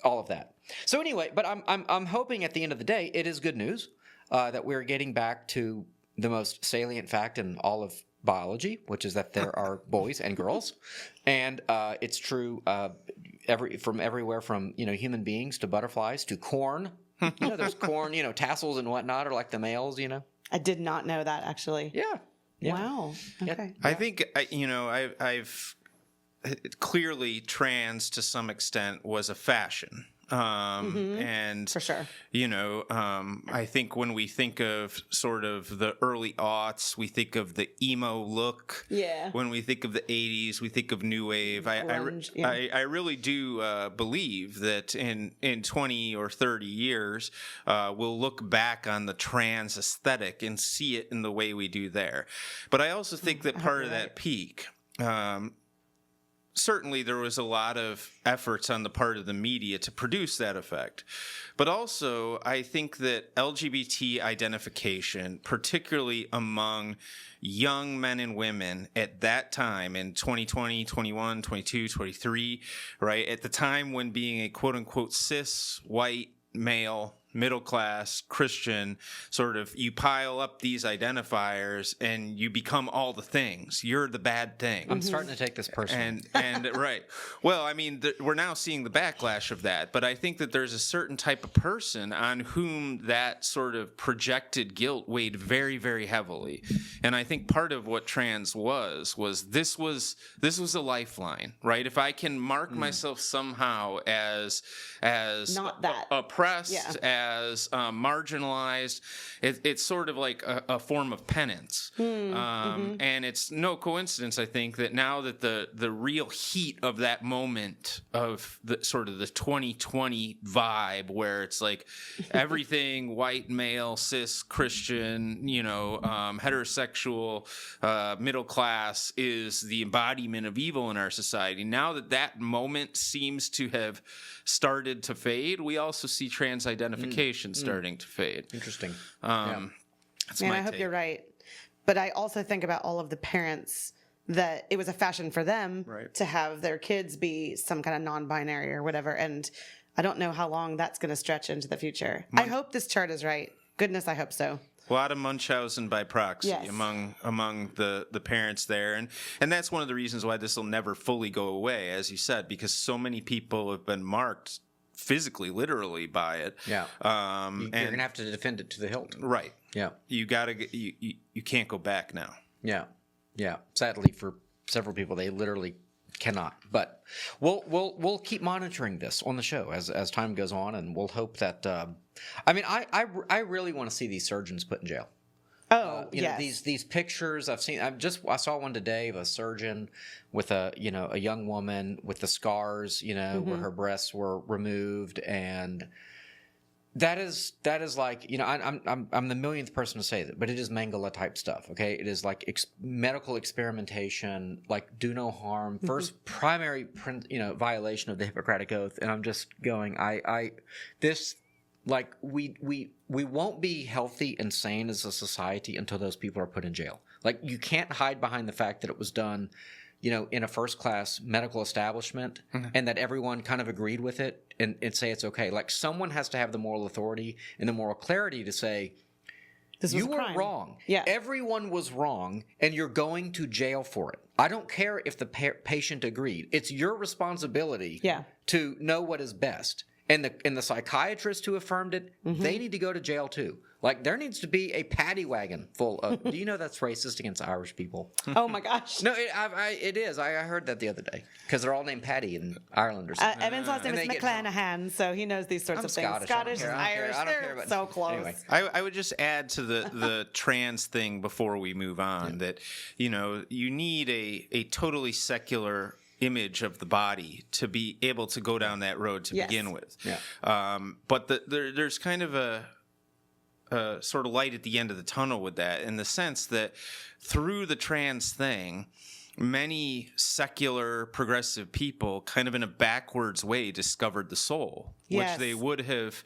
all of that. So anyway, but I'm hoping at the end of the day, it is good news that we're getting back to the most salient fact in all of biology, which is that there are boys and girls, and it's true from everywhere from human beings to butterflies to corn. There's corn, tassels and whatnot are like the males.
I did not know that, actually.
Yeah.
Wow. Okay.
I think I've clearly trans to some extent was a fashion. And
For sure.
I think when we think of sort of the early aughts, we think of the emo look.
Yeah.
When we think of the 80s, we think of new wave.
Grunge,
I really do believe that in 20 or 30 years, we'll look back on the trans aesthetic and see it in the way we do there. But I also think that part of that peak, certainly there was a lot of efforts on the part of the media to produce that effect. But also, I think that LGBT identification, particularly among young men and women at that time in 2020, 21, 22, 23, right, at the time when being a quote-unquote cis, white, male, middle class, Christian, sort of, you pile up these identifiers and you become all the things. You're the bad thing.
I'm starting to take this personally.
And right. Well, I mean, we're now seeing the backlash of that, but I think that there's a certain type of person on whom that sort of projected guilt weighed very, very heavily. And I think part of what trans was this was a lifeline, right? If I can mark myself somehow as
Not that.
oppressed, as marginalized, it's sort of like a form of penance. And it's no coincidence, I think, that now that the real heat of that moment of the sort of the 2020 vibe, where it's like everything white, male, cis, Christian, heterosexual, middle class is the embodiment of evil in our society. Now that moment seems to have started to fade, we also see trans identification starting to fade.
Interesting.
That's
Man,
my
I hope
take.
you're right. But I also think about all of the parents that it was a fashion for them to have their kids be some kind of non-binary or whatever. And I don't know how long that's going to stretch into the future. I hope this chart is right. Goodness, I hope so.
A lot of Munchausen by proxy
Yes.
among the parents there. And that's one of the reasons why this will never fully go away, as you said, because so many people have been marked physically, literally by it.
Yeah. You're going to have to defend it to the hilt.
Right.
Yeah.
You can't go back now.
Yeah. Yeah. Sadly, for several people, they literally cannot. But we'll keep monitoring this on the show as time goes on, and we'll hope that. I really want to see these surgeons put in jail.
Oh,
yes. These pictures I've seen. I saw one today of a surgeon with a young woman with the scars, where her breasts were removed, and that is like, I'm the millionth person to say that, but it is Mangala type stuff. Okay, it is like medical experimentation, like do no harm, first primary violation of the Hippocratic Oath, and I'm just going, we won't be healthy and sane as a society until those people are put in jail. Like, you can't hide behind the fact that it was done, in a first-class medical establishment, and that everyone kind of agreed with it and say it's okay. Like, someone has to have the moral authority and the moral clarity to say,
This was
you
a
were
crime.
wrong.
Yeah.
Everyone was wrong, and you're going to jail for it. I don't care if the patient agreed. It's your responsibility to know what is best. And the psychiatrist who affirmed it, they need to go to jail too. Like, there needs to be a paddy wagon full of. Do you know that's racist against Irish people?
Oh my gosh.
No, it is. I heard that the other day because they're all named Paddy in Ireland or something.
Evan's last name
And
is
they get
McClanahan, so he knows these sorts
I'm
of things.
Scottish.
Scottish
I
and
don't care.
Irish,
I don't care
they're
about
so
that.
close.
Anyway.
I would just add to the trans thing before we move on that, you need a totally secular image of the body to be able to go down that road to begin with.
Yeah.
But there's kind of a sort of light at the end of the tunnel with that, in the sense that through the trans thing, many secular progressive people kind of in a backwards way discovered the soul,
Yes.
which they would have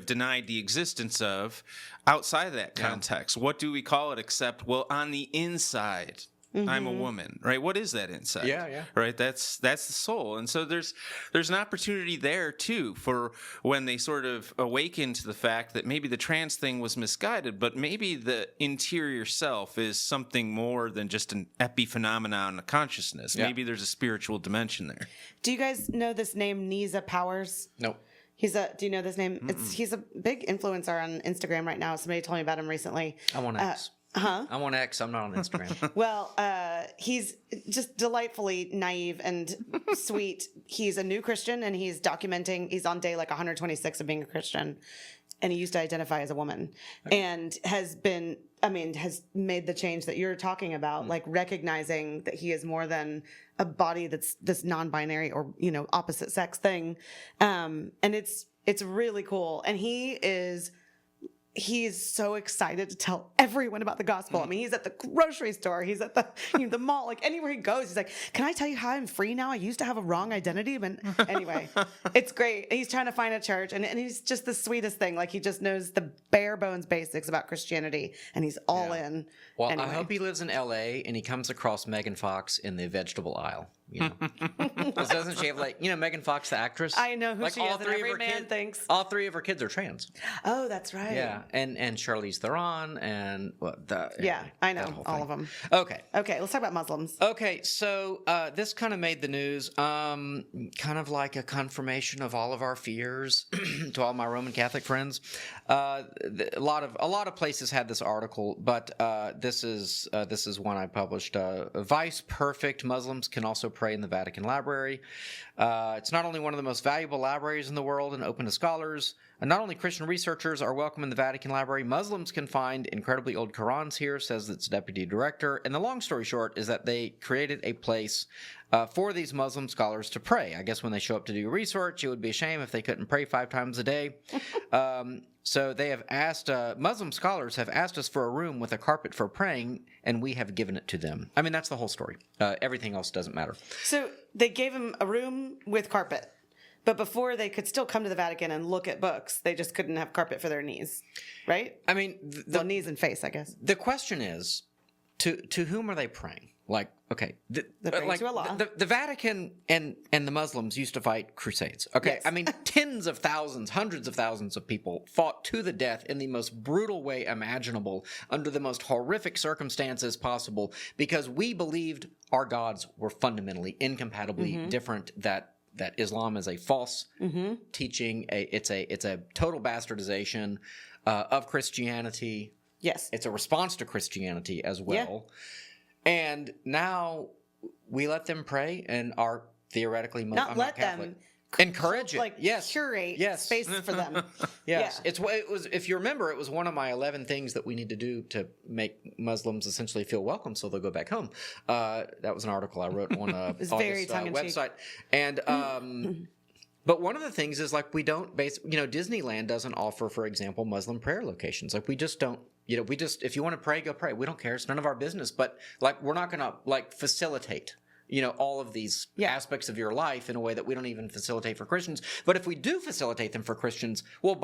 denied the existence of outside of that context. What do we call it except, well, on the inside, I'm a woman, right? What is that inside?
Yeah.
Right. That's the soul. And so there's an opportunity there too for when they sort of awaken to the fact that maybe the trans thing was misguided, but maybe the interior self is something more than just an epiphenomenon of consciousness.
Yeah.
Maybe there's a spiritual dimension there.
Do you guys know this name, Nisa Powers?
Nope.
Do you know this name? He's a big influencer on Instagram right now. Somebody told me about him recently.
I'm on X. I'm on X. I'm not on Instagram.
Well, he's just delightfully naive and sweet. He's a new Christian, and he's documenting. He's on day like 126 of being a Christian, and he used to identify as a woman, and has made the change that you're talking about, like recognizing that he is more than a body that's this non-binary or opposite sex thing, and it's really cool, and he's so excited to tell everyone about the gospel. I mean, he's at the grocery store, he's at the mall, like anywhere he goes, he's like, "Can I tell you how I'm free now? I used to have a wrong identity." But anyway, it's great. He's trying to find a church, and he's just the sweetest thing. Like, he just knows the bare bones basics about Christianity, and he's all in.
Well,
anyway.
I hope he lives in L.A. and he comes across Megan Fox in the vegetable aisle. Because doesn't she have Megan Fox, the actress?
I know who she is, and every
her
man thinks.
all three of her kids are trans.
Oh, that's right.
Yeah, and Charlize Theron and
I know all of them.
Okay,
let's talk about Muslims.
Okay, so this kind of made the news, kind of like a confirmation of all of our fears to all my Roman Catholic friends. A lot of places had this article, but this is one I published. Vice perfect Muslims can also pray in the Vatican library. It's not only one of the most valuable libraries in the world and open to scholars. Not only Christian researchers are welcome in the Vatican library, Muslims can find incredibly old Qurans here, says its deputy director. And the long story short is that they created a place for these Muslim scholars to pray. I guess when they show up to do research, it would be a shame if they couldn't pray 5 times a day. So they have asked, Muslim scholars have asked us for a room with a carpet for praying, and we have given it to them. I mean, that's the whole story. Everything else doesn't matter.
So they gave him a room with carpet. But before, they could still come to the Vatican and look at books. They just couldn't have carpet for their knees, right?
I mean,
knees and face, I guess.
The question is, to whom are they praying? Like, okay,
They're praying to Allah.
The Vatican and the Muslims used to fight crusades. Okay,
Yes.
I mean, tens of thousands, hundreds of thousands of people fought to the death in the most brutal way imaginable, under the most horrific circumstances possible, because we believed our gods were fundamentally, incompatibly different. That Islam is a false teaching. It's a total bastardization of Christianity.
Yes.
It's a response to Christianity as well. And now we let them pray and are theoretically
Not
I'm
let
Catholic.
them.
Encourage it.
Like,
Yes.
curate
Yes.
space for them.
Yes,
Yeah.
it was. If you remember, it was one of my 11 things that we need to do to make Muslims essentially feel welcome, so they'll go back home. That was an article I wrote on
was
August
very tongue-in-cheek.
website, and but one of the things is like we don't Disneyland doesn't offer, for example, Muslim prayer locations. Like we just don't. If you want to pray, go pray. We don't care. It's none of our business. But like we're not going to like facilitate. all of these
Yeah.
aspects of your life in a way that we don't even facilitate for Christians. But if we do facilitate them for Christians, well,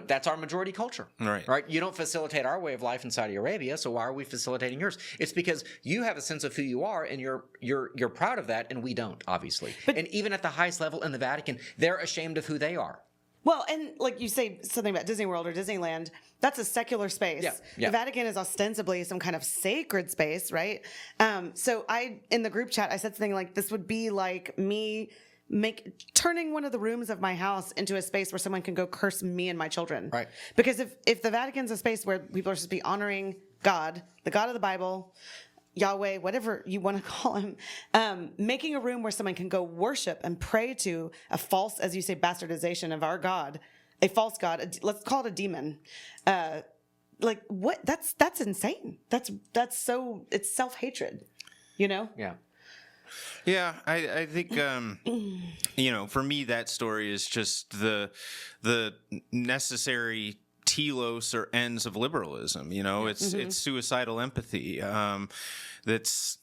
that's our majority culture. Right? You don't facilitate our way of life in Saudi Arabia, so why are we facilitating yours? It's because you have a sense of who you are, and you're proud of that, and we don't, obviously. And even at the highest level in the Vatican, they're ashamed of who they are.
Well, and like you say something about Disney World or Disneyland, that's a secular space.
Yeah.
The Vatican is ostensibly some kind of sacred space, right? So in the group chat, I said something like, this would be like me turning one of the rooms of my house into a space where someone can go curse me and my children.
Right.
Because if the Vatican's a space where people are supposed to be honoring God, the God of the Bible, Yahweh, whatever you want to call him, making a room where someone can go worship and pray to a false, as you say, bastardization of our God, a false God, let's call it a demon. Like what? That's insane. That's so, it's self-hatred,
Yeah.
Yeah, I think for me that story is just the necessary telos or ends of liberalism. It's suicidal empathy. That's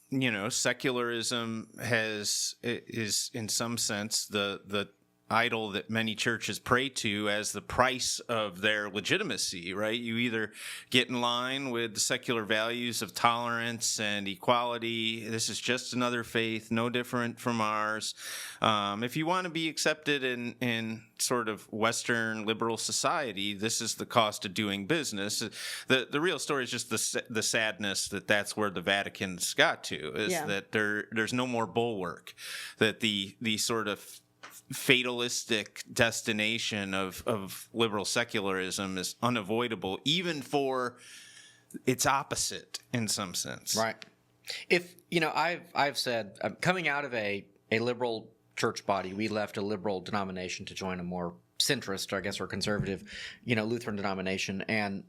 secularism is in some sense the idol that many churches pray to as the price of their legitimacy, right? You either get in line with the secular values of tolerance and equality. This is just another faith, no different from ours. If you want to be accepted in sort of Western liberal society, this is the cost of doing business. The real story is just the sadness that's where the Vatican's got to, is that there's no more bulwark, that the sort of fatalistic destination of liberal secularism is unavoidable, even for its opposite in some sense.
Right. If I've said, coming out of a liberal church body, we left a liberal denomination to join a more centrist, I guess, or conservative, Lutheran denomination, and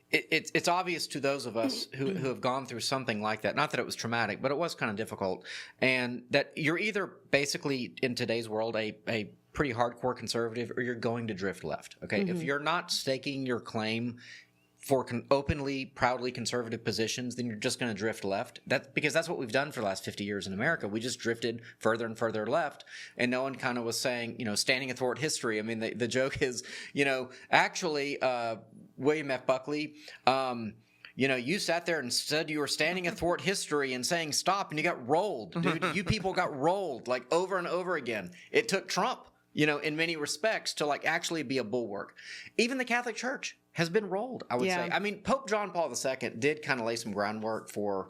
it's obvious to those of us who have gone through something like that, not that it was traumatic, but it was kind of difficult, and that you're either basically in today's world a pretty hardcore conservative, or you're going to drift left. Okay, if you're not staking your claim for openly, proudly conservative positions, then you're just going to drift left. Because that's what we've done for the last 50 years in America. We just drifted further and further left, and no one kind of was saying, standing athwart history. I mean, the joke is, actually, William F. Buckley, you sat there and said you were standing athwart history and saying stop, and you got rolled, dude. You people got rolled like over and over again. It took Trump, in many respects, to like actually be a bulwark. Even the Catholic Church has been rolled, I would say. I mean, Pope John Paul II did kind of lay some groundwork for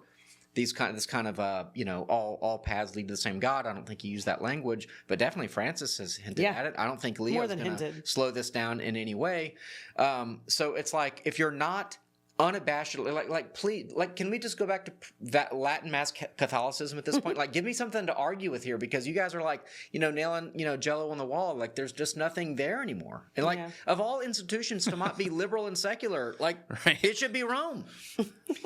this kind of all paths lead to the same God. I don't think he used that language, but definitely Francis has hinted at it. I don't think Leo's going to slow this down in any way. So it's like, if you're not unabashedly, please, can we just go back to that Latin Mass Catholicism at this point? Like, give me something to argue with here, because you guys are like, nailing, Jello on the wall. Like, there's just nothing there anymore. And of all institutions to not be liberal and secular, it should be Rome.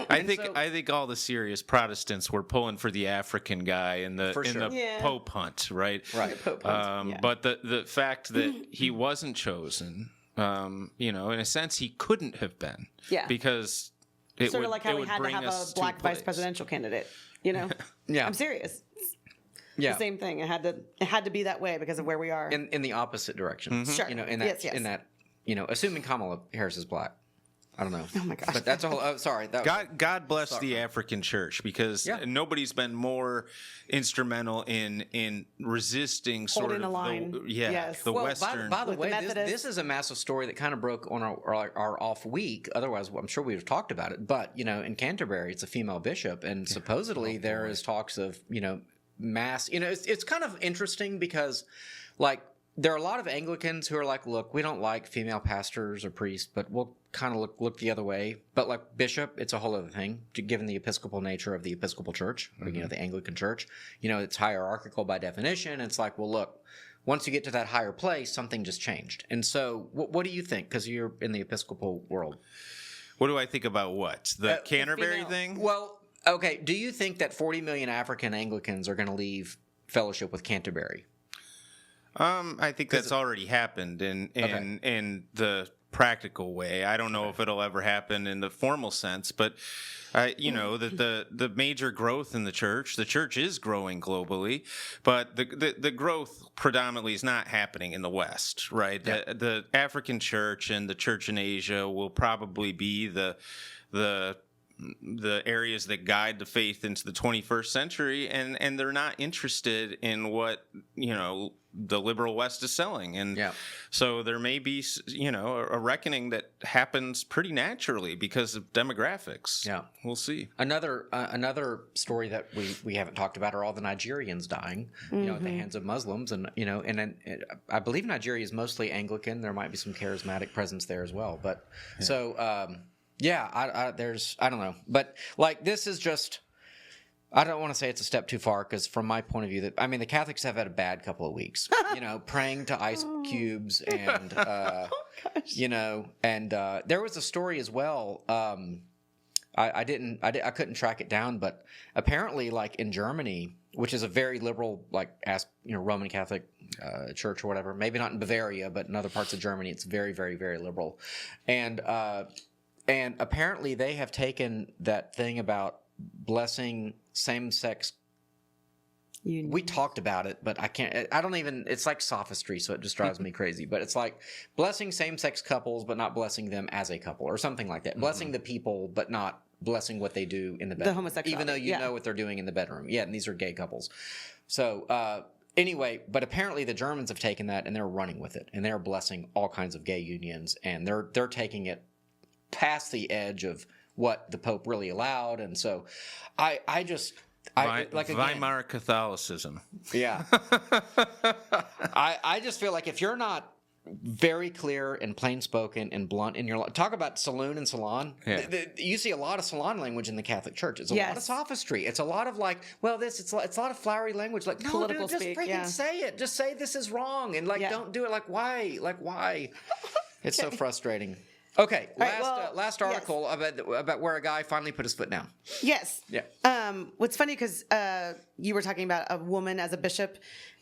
I think all the serious Protestants were pulling for the African guy in the Pope hunt, right?
Right.
Pope hunt.
But the fact that he wasn't chosen, in a sense, he couldn't have been.
Yeah.
Because
sort of like how we had to have a black vice presidential candidate. Yeah. I'm serious.
Yeah.
The same thing. It had to be that way because of where we are.
In the opposite direction.
Sure.
In that, assuming Kamala Harris is black. I don't know.
Oh my gosh.
But that's a whole. Sorry.
God bless the African church, because nobody's been more instrumental in resisting
holding the line.
The Western.
By the way, this is a massive story that kind of broke on our off week. Otherwise, I'm sure we'd have talked about it. But in Canterbury, it's a female bishop, and supposedly there is talks of mass. It's kind of interesting because, there are a lot of Anglicans who are like, look, we don't like female pastors or priests, but we'll kind of look the other way. But bishop, it's a whole other thing, given the Episcopal nature of the Episcopal Church, the Anglican Church. It's hierarchical by definition. It's like, well, look, once you get to that higher place, something just changed. And so what do you think? Because you're in the Episcopal world.
What do I think about what? The Canterbury thing?
Well, okay. Do you think that 40 million African Anglicans are going to leave fellowship with Canterbury?
I think that's already happened, and the practical way. I don't know if it'll ever happen in the formal sense, but that the major growth in the church is growing globally, but the growth predominantly is not happening in the West, right? Yeah. The African church and the church in Asia will probably be the areas that guide the faith into the 21st century, and they're not interested in what the liberal West is selling, and so there may be a reckoning that happens pretty naturally because of demographics. Yeah, we'll see.
Another story that we haven't talked about are all the Nigerians dying, at the hands of Muslims, and I believe Nigeria is mostly Anglican. There might be some charismatic presence there as well, but so. I don't know, but like this is just, I don't want to say it's a step too far because from my point of view, the Catholics have had a bad couple of weeks, praying to ice cubes and, and there was a story as well. I couldn't track it down, but apparently like in Germany, which is a very liberal, Roman Catholic church or whatever, maybe not in Bavaria, but in other parts of Germany, it's very, very, very liberal. And apparently they have taken that thing about blessing same-sex. We talked about it, but it's like sophistry, so it just drives me crazy. But it's like blessing same-sex couples, but not blessing them as a couple or something like that. Blessing the people, but not blessing what they do in the bedroom.
The homosexuality.
Even though you know what they're doing in the bedroom. Yeah, and these are gay couples. So anyway, but apparently the Germans have taken that and they're running with it. And they're blessing all kinds of gay unions. And they're taking it past the edge of what the Pope really allowed, and so
Weimar Catholicism.
Yeah, I just feel like if you're not very clear and plain spoken and blunt in your talk about Saloon and Salon, you see a lot of Salon language in the Catholic Church. It's a lot of sophistry. It's a lot of it's a lot of flowery language. Like no,
political
dude, just
speak,
freaking say it. Just say this is wrong, and don't do it. Like why? It's so frustrating. Okay, last article about where a guy finally put his foot down.
Yes.
Yeah.
What's funny because you were talking about a woman as a bishop,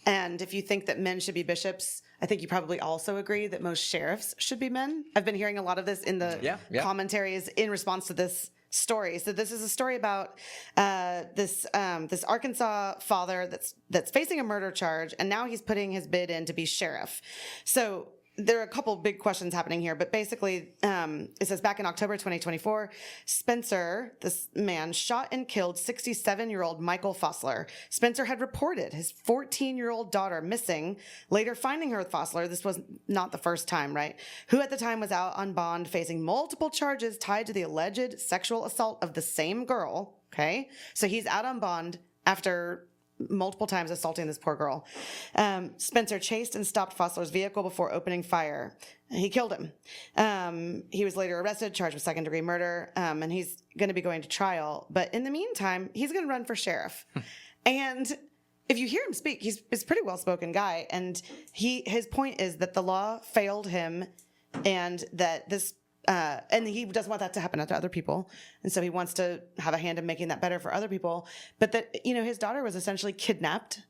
and if you think that men should be bishops, I think you probably also agree that most sheriffs should be men. I've been hearing a lot of this in the commentaries in response to this story. So this is a story about this Arkansas father that's facing a murder charge, and now he's putting his bid in to be sheriff. So there are a couple big questions happening here, but basically, it says back in October 2024, Spencer, this man, shot and killed 67-year-old Michael Fossler. Spencer had reported his 14-year-old daughter missing, later finding her with Fossler. This was not the first time, right? Who at the time was out on bond facing multiple charges tied to the alleged sexual assault of the same girl, okay? So he's out on bond after multiple times assaulting this poor girl. Spencer chased and stopped Fossler's vehicle before opening fire. He killed him. He was later arrested, charged with second-degree murder, and he's going to be going to trial. But in the meantime, he's going to run for sheriff. And if you hear him speak, he's a pretty well-spoken guy. And his point is that the law failed him and that this and he doesn't want that to happen to other people. And so he wants to have a hand in making that better for other people. But that, his daughter was essentially kidnapped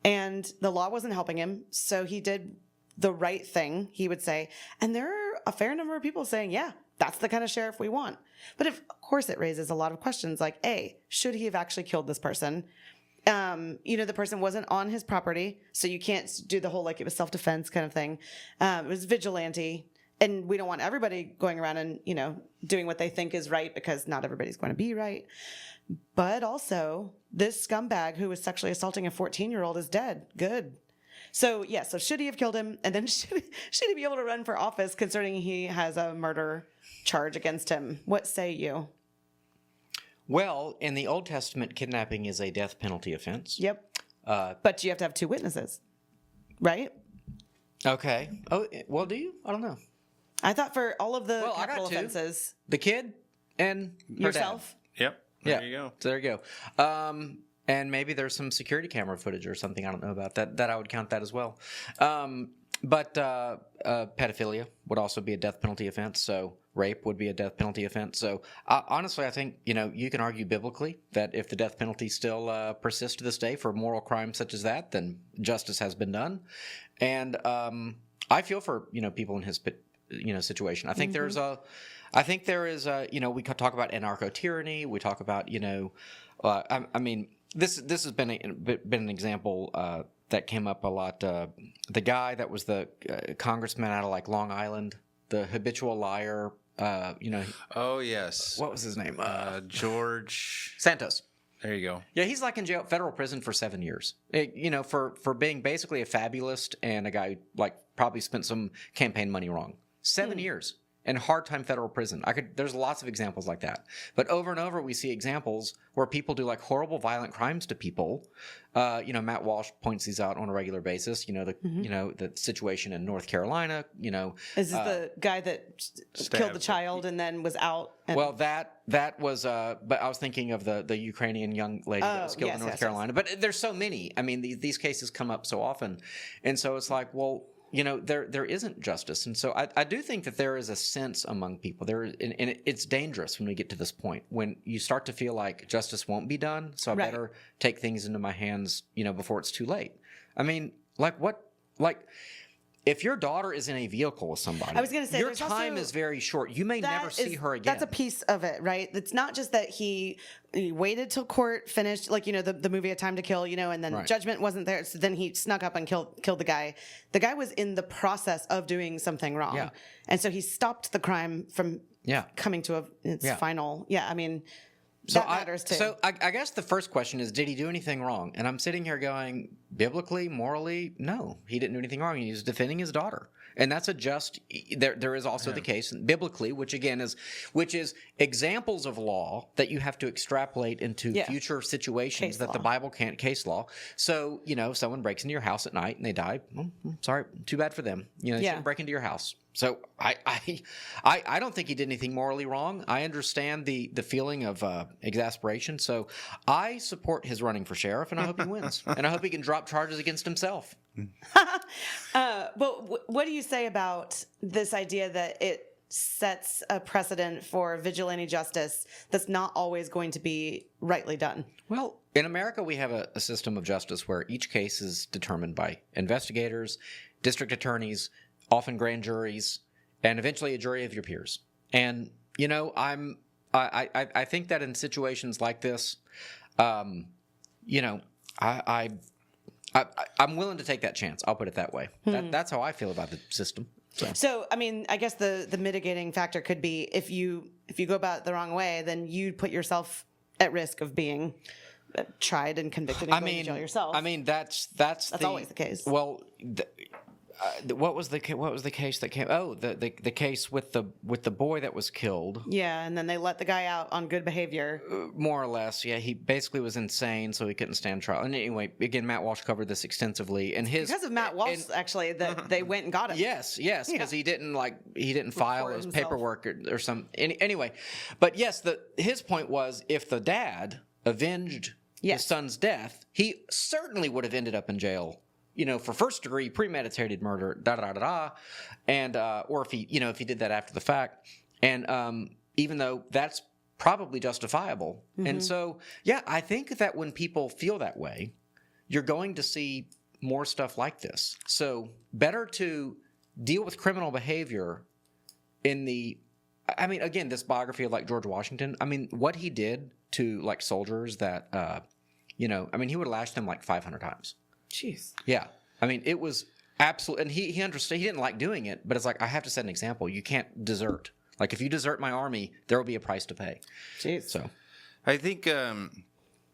and the law wasn't helping him. So he did the right thing, he would say. And there are a fair number of people saying, yeah, that's the kind of sheriff we want. But of course it raises a lot of questions like, A, should he have actually killed this person? The person wasn't on his property. So you can't do the whole, it was self-defense kind of thing. It was vigilante. And we don't want everybody going around and, doing what they think is right because not everybody's going to be right. But also, this scumbag who was sexually assaulting a 14-year-old is dead. Good. So should he have killed him? And then should he be able to run for office concerning he has a murder charge against him? What say you?
Well, in the Old Testament, kidnapping is a death penalty offense.
Yep. But you have to have 2 witnesses, right?
Okay. Oh, well, do you? I don't know.
I thought for all of the capital offenses.
The kid and
yourself?
Yep. There you go.
So there you go. And maybe there's some security camera footage or something. I don't know about that. That I would count that as well. But pedophilia would also be a death penalty offense. So rape would be a death penalty offense. So honestly, I think, you can argue biblically that if the death penalty still persists to this day for moral crimes such as that, then justice has been done. And I feel for, people in his situation. I think there is a we could talk about anarcho tyranny. We talk about this has been an example that came up a lot. The guy that was the congressman out of like Long Island, the habitual liar.
Oh yes.
What was his name?
George
Santos.
There you go.
Yeah, he's like in jail, federal prison for 7 years. For being basically a fabulist and a guy who like probably spent some campaign money wrong. 7 years in hard time federal prison. There's lots of examples like that. But over and over, we see examples where people do like horrible, violent crimes to people. Matt Walsh points these out on a regular basis. The situation in North Carolina.
Is this the guy that killed the child and then was out?
Well, that was. But I was thinking of the Ukrainian young lady that was killed in North Carolina. Yes. But there's so many. I mean, these cases come up so often, and so it's like, well, there isn't justice, and so I do think that there is a sense among people and it's dangerous when we get to this point when you start to feel like justice won't be done. So I better take things into my hands, before it's too late. I mean, if your daughter is in a vehicle with somebody,
I was going to say
your time is very short. You may never see her again.
That's a piece of it, right? It's not just that he waited till court finished, like the movie A Time to Kill, and then judgment wasn't there, so then he snuck up and killed the guy. The guy was in the process of doing something wrong, and so he stopped the crime from coming to its final. I mean. That matters too. So
I guess the first question is, did he do anything wrong? And I'm sitting here going, biblically, morally, no, he didn't do anything wrong. He was defending his daughter. And that's a just, there is also the case biblically, which is examples of law that you have to extrapolate into future situations that the Bible can't, case law. So, someone breaks into your house at night and they die. Well, sorry, too bad for them. They shouldn't break into your house. So I don't think he did anything morally wrong. I understand the feeling of exasperation. So I support his running for sheriff, and I hope he wins. And I hope he can drop charges against himself.
But what do you say about this idea that it sets a precedent for vigilante justice that's not always going to be rightly done?
Well, in America, we have a system of justice where each case is determined by investigators, district attorneys, often grand juries, and eventually a jury of your peers. And I think that in situations like this, I'm willing to take that chance. I'll put it that way. That's how I feel about the system.
So, I mean, I guess the mitigating factor could be if you go about it the wrong way, then you put yourself at risk of being tried and convicted and going to jail yourself.
I mean, that's
always the case.
Well. What was the case that came? Oh, the case with the boy that was killed.
Yeah, and then they let the guy out on good behavior.
More or less, yeah. He basically was insane, so he couldn't stand trial. And anyway, again, Matt Walsh covered this extensively. And because
of Matt Walsh, actually, that they went and got him.
Yes, because he didn't file his paperwork or something. Anyway, but yes, his point was if the dad avenged his son's death, he certainly would have ended up in jail. For first degree premeditated murder, and or if he did that after the fact, and even though that's probably justifiable, and so I think that when people feel that way, you're going to see more stuff like this. So better to deal with criminal behavior again, this biography of like George Washington. I mean, what he did to like soldiers that, he would have lashed them like 500 times.
Jeez.
Yeah. I mean, it was absolute, and he understood. He didn't like doing it, but it's like, I have to set an example. You can't desert. Like, if you desert my army, there will be a price to pay.
Jeez.
So,
I think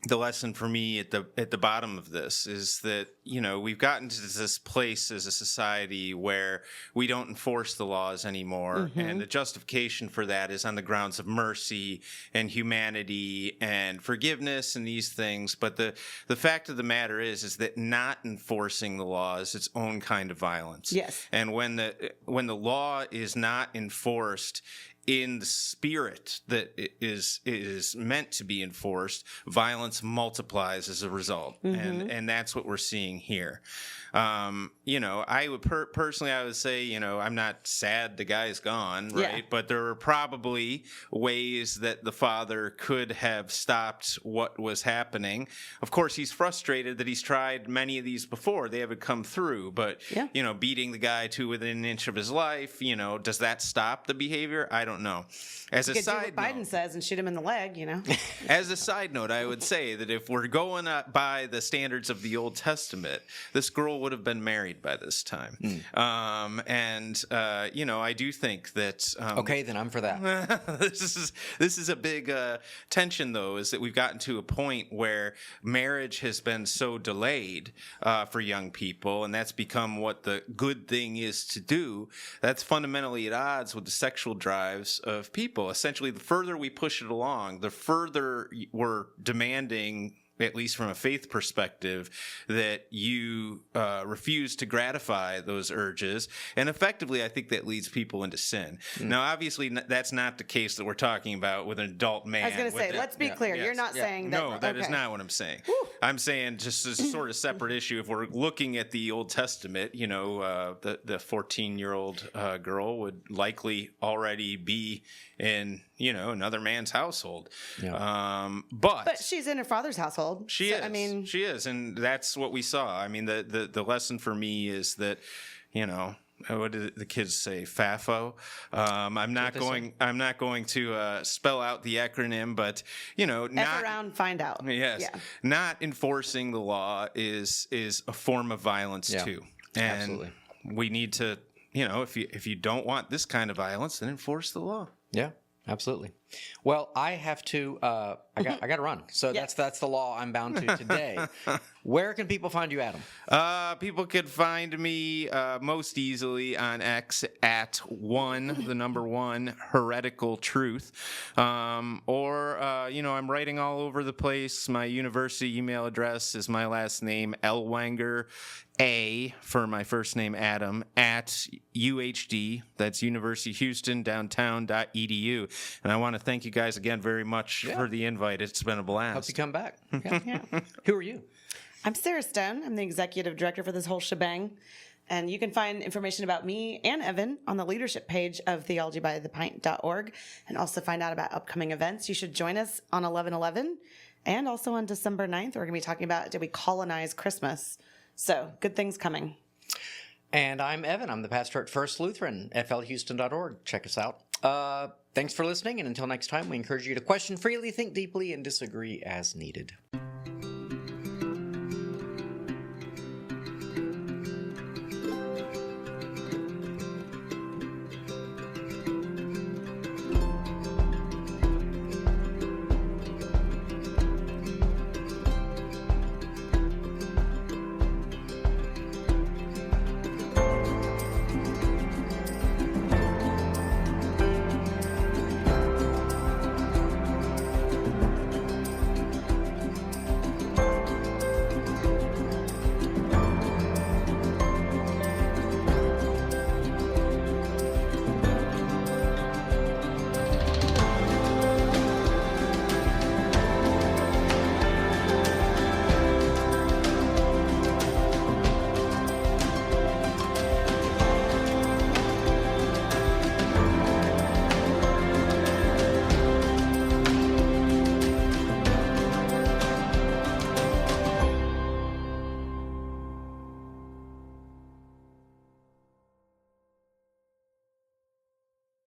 the lesson for me at the bottom of this is that we've gotten to this place as a society where we don't enforce the laws anymore, and the justification for that is on the grounds of mercy and humanity and forgiveness and these things. But the fact of the matter is that not enforcing the law is its own kind of violence.
Yes.
And when the law is not enforced, in the spirit that is meant to be enforced, violence multiplies as a result, and that's what we're seeing here. I would personally, I would say, I'm not sad the guy's gone, right?
Yeah.
But there are probably ways that the father could have stopped what was happening. Of course, he's frustrated that he's tried many of these before; they haven't come through. But beating the guy to within an inch of his life, does that stop the behavior? I don't know. As a side
do what Biden says and shoot him in the leg,
As a side note, I would say that if we're going by the standards of the Old Testament, this girl would have been married by this time. I do think that
Okay, then I'm for that.
this is a big tension, though, is that we've gotten to a point where marriage has been so delayed for young people, and that's become what the good thing is to do. That's fundamentally at odds with the sexual drives of people. Essentially, the further we push it along, the further we're demanding, at least from a faith perspective, that you refuse to gratify those urges. And effectively, I think that leads people into sin. Now, obviously, that's not the case that we're talking about with an adult man.
I was going to say, let's be clear. You're not saying that.
No, that is not what I'm saying. I'm saying just as a sort of separate issue, if we're looking at the Old Testament, the 14-year-old girl would likely already be in, another man's household.
Yeah.
But
she's in her father's household.
She is, and that's what we saw. I mean, the lesson for me is that, what did the kids say? FAFO. I'm not going to spell out the acronym, but
F around, find out.
Yes,
Yeah.
Not enforcing the law is a form of violence too, and
absolutely.
we need to, if you don't want this kind of violence, then enforce the law.
Yeah, absolutely. Well, I have to. I got to run. So that's the law I'm bound to today. Where can people find you, Adam?
People could find me most easily on X at the number 1 heretical truth, or I'm writing all over the place. My university email address is my last name Ellwanger, A for my first name Adam, at UHD. That's University of Houston downtown.edu. And I want to thank you guys again very much for the invite. It's been a blast.
Hope you come back. Yeah. Who are you?
I'm Sarah Stone. I'm the executive director for this whole shebang. And you can find information about me and Evan on the leadership page of theologybythepint.org, and also find out about upcoming events. You should join us on 11/11, and also on December 9th. We're going to be talking about, did we colonize Christmas? So good things coming.
And I'm Evan. I'm the pastor at First Lutheran, flhouston.org. Check us out. Thanks for listening, and until next time, we encourage you to question freely, think deeply, and disagree as needed.